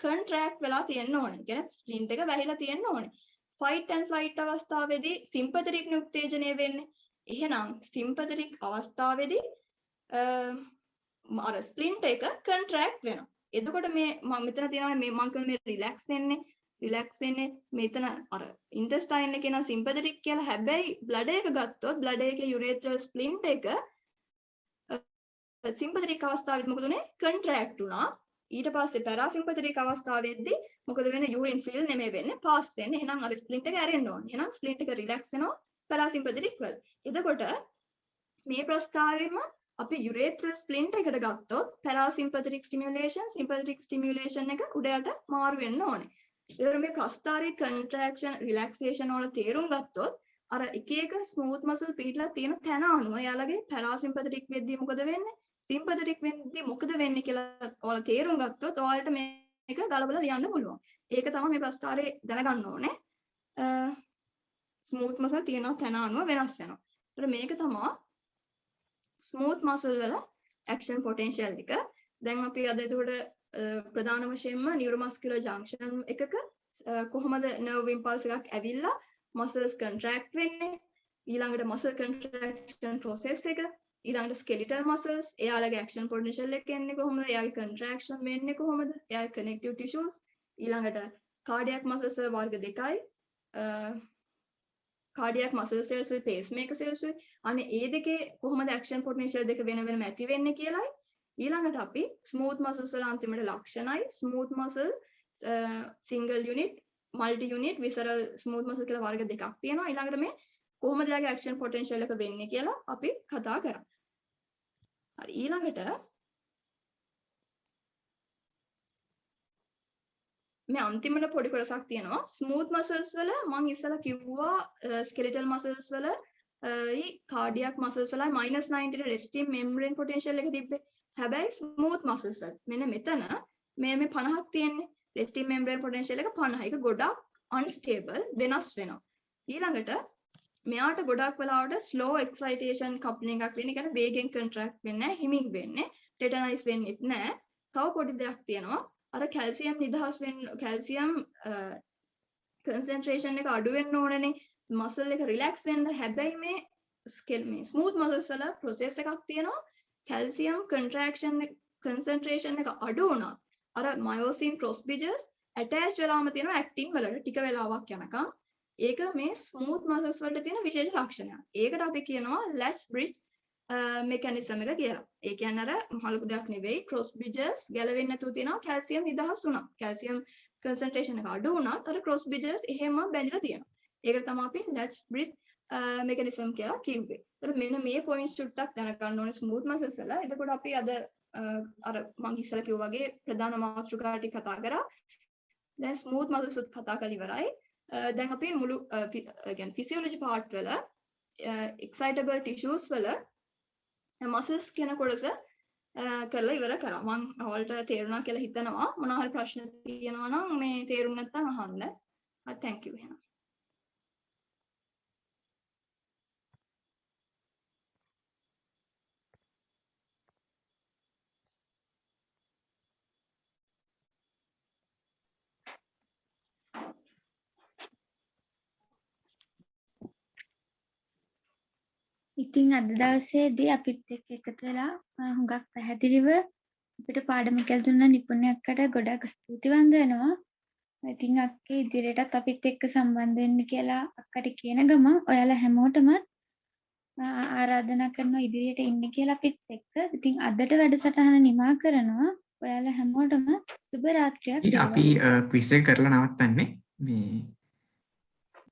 B: කන්ට්‍රැක්ට් වෙලා තියෙන්න ඕනේ. කියන්නේ ස්ප්ලින්ට් එක වැහිලා තියෙන්න ඕනේ. ෆයිට් ඇන්ඩ් ෆ්ලයිට් අවස්ථාවේදී සිම්පතටික් උත්තේජනය වෙන්නේ. එහෙනම් සිම්පතටික් අවස්ථාවේදී අර ස්ප්ලින්ට් එක කන්ට්‍රැක්ට් වෙනවා. එතකොට මේ මම මෙතන තියෙනවා මේ මම කියන්නේ රිලැක්ස් වෙන්නේ මෙතන අර ඉන්ටෙස්ටයින් එකේ නම් සිම්පතටික් කියලා. හැබැයි බ්ලඩ් එක ගත්තොත් බ්ලඩ් එකේ යුරේත්‍රල් ස්ප්ලින්ට් එක සිම්පතටික් අවස්ථාවේදී මොකද උනේ? කන්ට්‍රැක්ට් වුණා. ඊට පස්සේ පැරාසිම්පතටික් අවස්ථාවේදී මොකද වෙන්නේ? යූරින් ෆිල් නෙමෙයි වෙන්නේ, පාස් වෙන්නේ. එහෙනම් අර ස්ප්ලින්ට් එක ඇරෙන්න ඕනේ. එහෙනම් ස්ප්ලින්ට් එක රිලැක්ස් වෙනවා පැරාසිම්පතටික් වල. එතකොට මේ ප්‍රස්ථාරෙම අපි යුරේත්‍රල් ස්ප්ලින්ට් එකට ගත්තොත් පැරාසිම්පතටික් ස්ටිමියුලේෂන්, සිම්පතටික් ස්ටිමියුලේෂන් එක උඩයට මාරු වෙන්න ඕනේ. ඒතර මේ ප්‍රස්ථාරයේ කන්ට්‍රැක්ෂන්, රිලැක්සේෂන් වල තේරුම් ගත්තොත් අර එක එක ස්මූත් මසල් පිටලා තියෙන තැන අනුව යාළගේ පැරාසිම්පතටික් වෙද්දී මොකද වෙන්නේ? සිම්පතටික් වෙද්දී මොකද වෙන්නේ කියලා ඔයාලා තේරුම් ගත්තොත් ඔයාලට මේක ගලවලා ලියන්න පුළුවන්. ඒක තමයි මේ ප්‍රස්ථාරයේ දැනගන්න ඕනේ. ස්මූත් මසල් තියෙන තැන අනුව වෙනස් වෙනවා. ඒතර මේක තමයි ස්මූත් මසල් වල ඇක්ෂන් පොටෙන්ෂියල් එක. දැන් අපි අද එතකොට ප්‍රධාන වශයෙන්ම නියුරෝමස්කියුලර් ජන්ක්ෂන් එකක කොහොමද නර්ව් ඉම්පල්ස් එකක් ඇවිල්ලා මසල්ස් කන්ට්‍රැක්ට් වෙන්නේ, ඊළඟට මසල් කන්ට්‍රැක්ෂන් ප්‍රොසෙස් එක, ඊළඟට ස්කෙලිටල් මසල්ස් එයාලගේ ඇක්ෂන් පොටෙන්ෂියල් එක එන්නේ කොහොමද, එයාගේ කන්ට්‍රැක්ෂන් වෙන්නේ කොහොමද, එයාගේ කනෙක්ටිව් ටිෂුස්, ඊළඟට කාඩියක් මසල්ස් වල වර්ග දෙකයි, කාඩියක් මසල් සෙල්ස් උයි පේස්මේකර් සෙල්ස් උයි. අනේ ඒ දෙකේ කොහොමද ඇක්ෂන් පොටෙන්ෂියල් දෙක වෙන වෙනම ඇති වෙන්නේ කියලායි. ඊළඟට අපි ස්මූත් මසල්ස් වල අන්තිමට ලක්ෂණයි, smooth muscle single unit, multi unit, visceral smooth muscle කියලා වර්ග දෙකක් තියෙනවා. ඊළඟට මේ කොහොමද යාගේ ඇක්ෂන් පොටෙන්ෂියල් එක වෙන්නේ කියලා අපි කතා කරා. හරි, ඊළඟට මේ අන්තිමට පොඩි කොටසක් තියෙනවා. ස්මූත් මසල්ස් වල මම ඉස්සලා කිව්වා ස්කෙලිටල් මසල්ස් වල කාඩියක් මසල්ස් වලයි -90 රෙස්ටින් මෙම්බ්‍රේන් පොටෙන්ෂියල් එක තිබ්බේ. හැබැයි ස්මූත් මසල්ස් වල මෙන්න මෙතන මේ 50ක් තියෙන්නේ. රෙස්ටින් මෙම්බ්‍රේන් පොටෙන්ෂියල් එක 50. ඒක ගොඩක් අන්ස්ටේබල්, වෙනස් වෙනවා. ඊළඟට මෙයාට ගොඩක් වෙලාවට ස්ලෝ එක්සයිටේෂන් කප්ලින් එකක් තියෙන. කියන්නේ වේගෙන් කන්ට්‍රැක්ට් වෙන්නේ නැහැ, හිමින් වෙන්නේ, ටෙටනයිස් වෙන්නේත් නැහැ. තව පොඩි දෙයක් තියෙනවා. අර කැල්සියම් නිදහස් වෙන්න, කැල්සියම් කන්සන්ට්‍රේෂන් එක අඩු වෙන්න ඕනනේ මසල් එක රිලැක්ස් වෙන්න. හැබැයි මේ ස්මූත් මසල්ස් වල ප්‍රොසෙස් එකක් තියෙනවා. කැල්සියම් කන්සන්ට්‍රේෂන් එක අඩු වුණා අර මයෝසින් ක්‍රොස් බ්‍රිජස් ඇටච් වෙලාම තියෙනවා ඇක්ටින් වලට ටික වෙලාවක් යනකම්. ඒක මේ ස්මූත් මසල්ස් වලට තියෙන විශේෂ ලක්ෂණයක්. ඒකට අපි කියනවා ලැච් බ්‍රිජ් මෙකැනිසම් එක කියලා. ඒ කියන්නේ අර මහලු දෙයක් නෙවෙයි, ක්‍රොස් බ්‍රිජස් ගැලවෙන්නේ නැතුව තියෙනවා. කැල්සියම් නිදහස් වුණා. කැල්සියම් කන්සන්ට්‍රේෂන් එක අඩු වුණත් අර ක්‍රොස් බ්‍රිජස් එහෙම බැඳිලා තියෙනවා. ඒකට තමයි අපි ලැච් බ්‍රිජ් මෙකැනිසම් කියලා කිව්වේ. ඒතර මෙන්න මේ පොයින්ට් චුට්ටක් දැනගන්න ඕනේ ස්මූත් මසල්ස් වල. එතකොට අපි අද අර මම ඉස්සෙල්ලා කිව්වා වගේ ප්‍රධාන මාතෘකා ටික කතා කරා. දැන් ස්මූත් මසල්ස් උත් කතා කරලා ඉවරයි. දැන් අපි මුළු කියන්නේ ෆිසියොලොජි පාර්ට් වල එක්සයිටබල් ටිෂුස් වල මසල්ස් කියන කොටස කරලා ඉවර කරා. මම ඔයාලට තේරුණා කියලා හිතනවා. මොනවා හරි ප්‍රශ්න තියෙනවා නම් මේ තේරුම් නැත්නම් අහන්න. හරි, thank you එහෙනම්.
A: ඉතින් අද දවසේදී අපිත් එක්ක එකතු වෙලා හුඟක් පැහැදිලිව අපිට පාඩම කියලා දුන්න නිපුණයකට ගොඩක් ස්තුතිවන්ත වෙනවා. ඉතින් අක්කේ ඉදිරියටත් අපිත් එක්ක සම්බන්ධ වෙන්න කියලා අක්කට කියන ගමන් ඔයාලා හැමෝටම ආරාධනා කරනවා ඉදිරියට ඉන්න කියලා අපිත් එක්ක. ඉතින් අදට වැඩසටහන නිමා කරනවා. ඔයාලා හැමෝටම සුබ රාත්‍රියක් වේවා.
C: අපි ක්විස් එක කරලා නවත්තන්නේ. මේ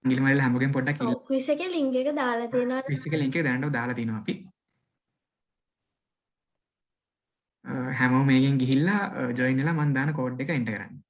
C: ඉංග්‍රීසි හැමෝගෙන් පොඩ්ඩක්
D: ක්විස් එකේ ලින්ක් එක දාලා තියෙනවා.
C: ක්විස් එකේ ලින්ක් එක දැනට දාලා තිනවා අපි. හැමෝම මේකෙන් ගිහිල්ලා ජොයින් වෙලා මම දාන කෝඩ් එක එන්ටර් කරන්න.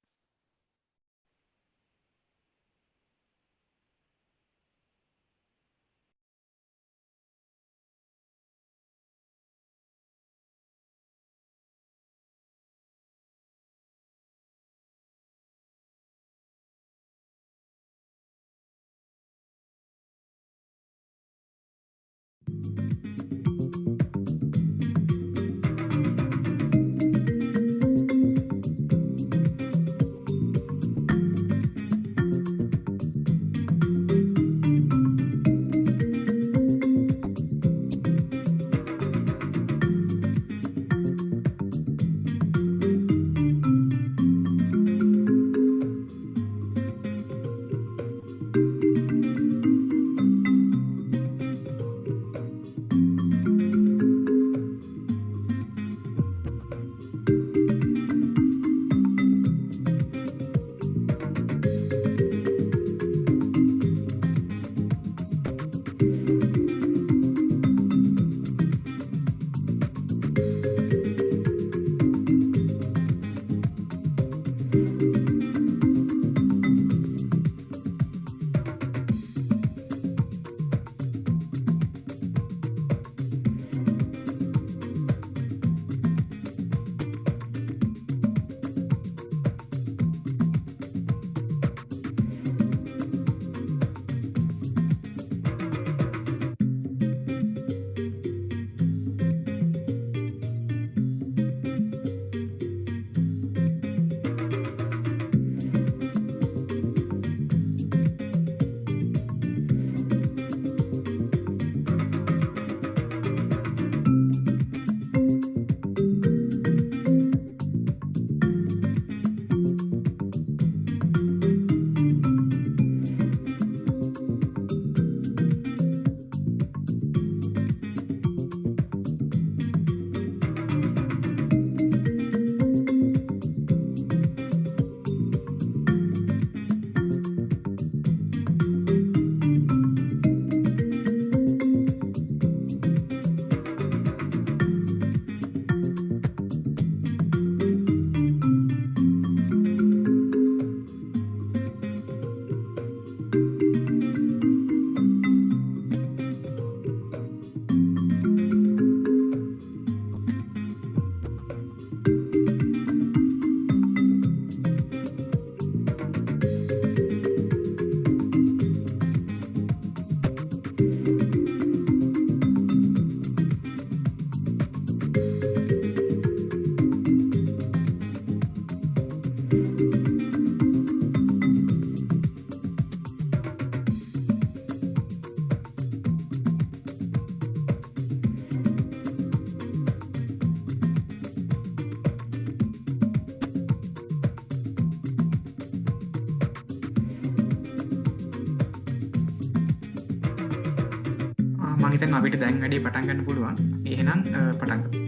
C: මම හිතන්නේ අපිට දැන් වැඩේ පටන් ගන්න පුළුවන්. අපි එහෙනම් පටන් ගමු.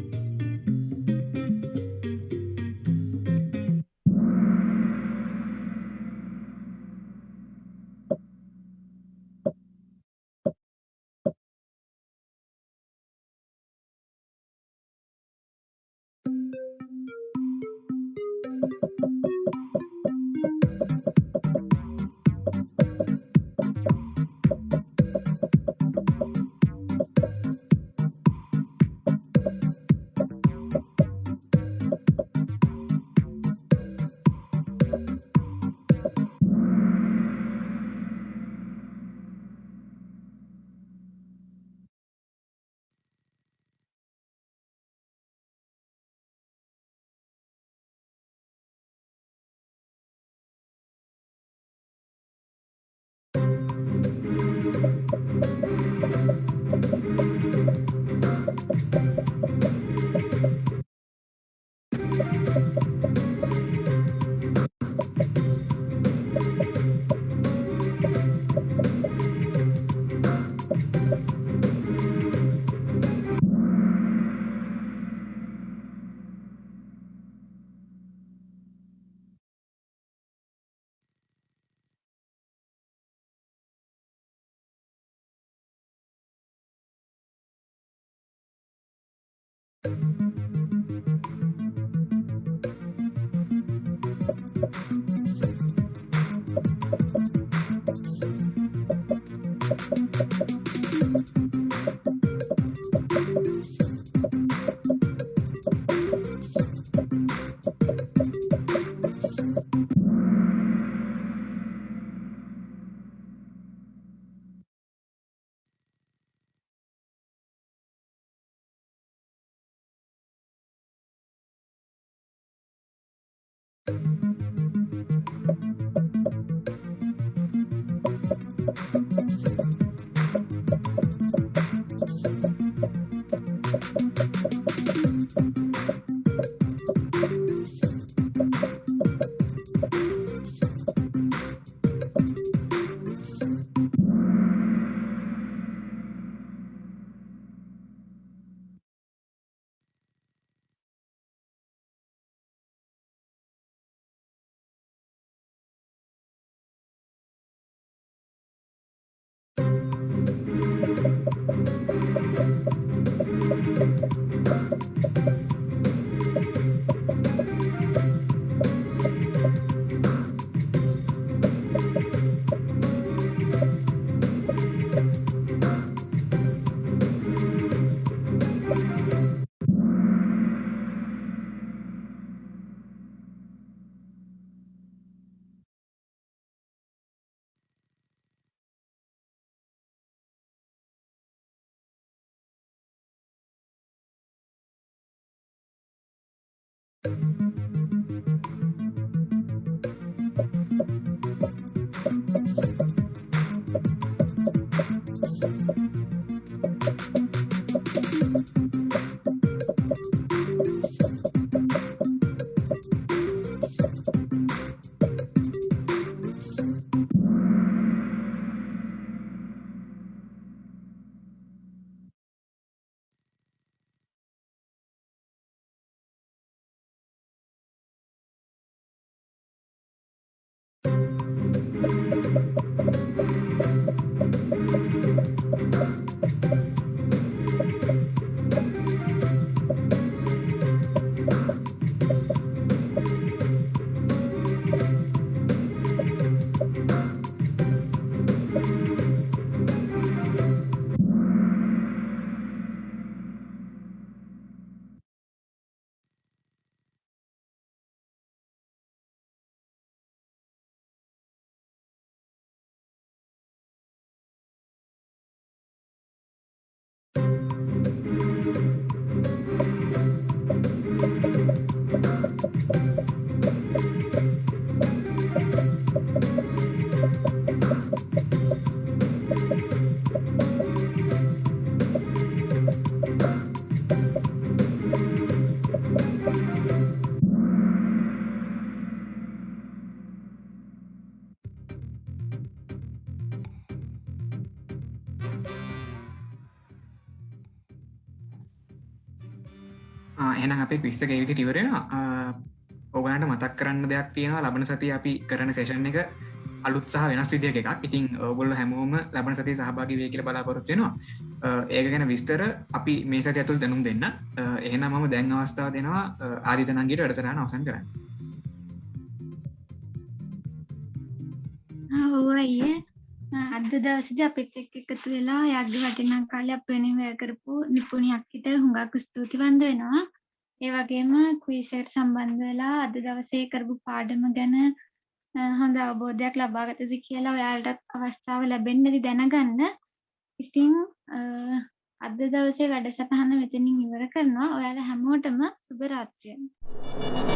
C: එහෙනම් අපේ ක්විස් එක ඒ විදිහට ඉවර වෙනවා. ඔයගලන්ට මතක් කරන්න දෙයක් තියෙනවා ලබන සතියේ අපි කරන සෙෂන් එක අලුත් සහ වෙනස් විදිහක එකක්. ඉතින් ඔයගොල්ලෝ හැමෝම ලබන සතියේ සහභාගී වෙයි කියලා බලාපොරොත්තු වෙනවා. ඒක ගැන විස්තර අපි මේ සතිය ඇතුළත දැනුම් දෙන්න. එහෙනම් මම දැන් අවස්ථාව දෙනවා ආදිත නංගිට වැඩසටහන අවසන් කරන්න.
A: ඔව් අයියේ. අද දවසේදී අපිත් එක්ක එකතු වෙලා යග්ග වටිනා කාලේ අප වෙනුවෙන් වැය කරපු නිපුණියක්ට හුඟක් ස්තුතිවන්ත වෙනවා. ඒ වගේම ක්විස් එකට සම්බන්ධ වෙලා අද දවසේ කරපු පාඩම ගැන හොඳ අවබෝධයක් ලබා ගත්තද කියලා ඔයාලටත් අවස්ථාව ලැබෙන්නදී දැනගන්න. ඉතින් අද දවසේ වැඩසටහන මෙතනින් ඉවර කරනවා. ඔයාලා හැමෝටම සුබ රාත්‍රියක්.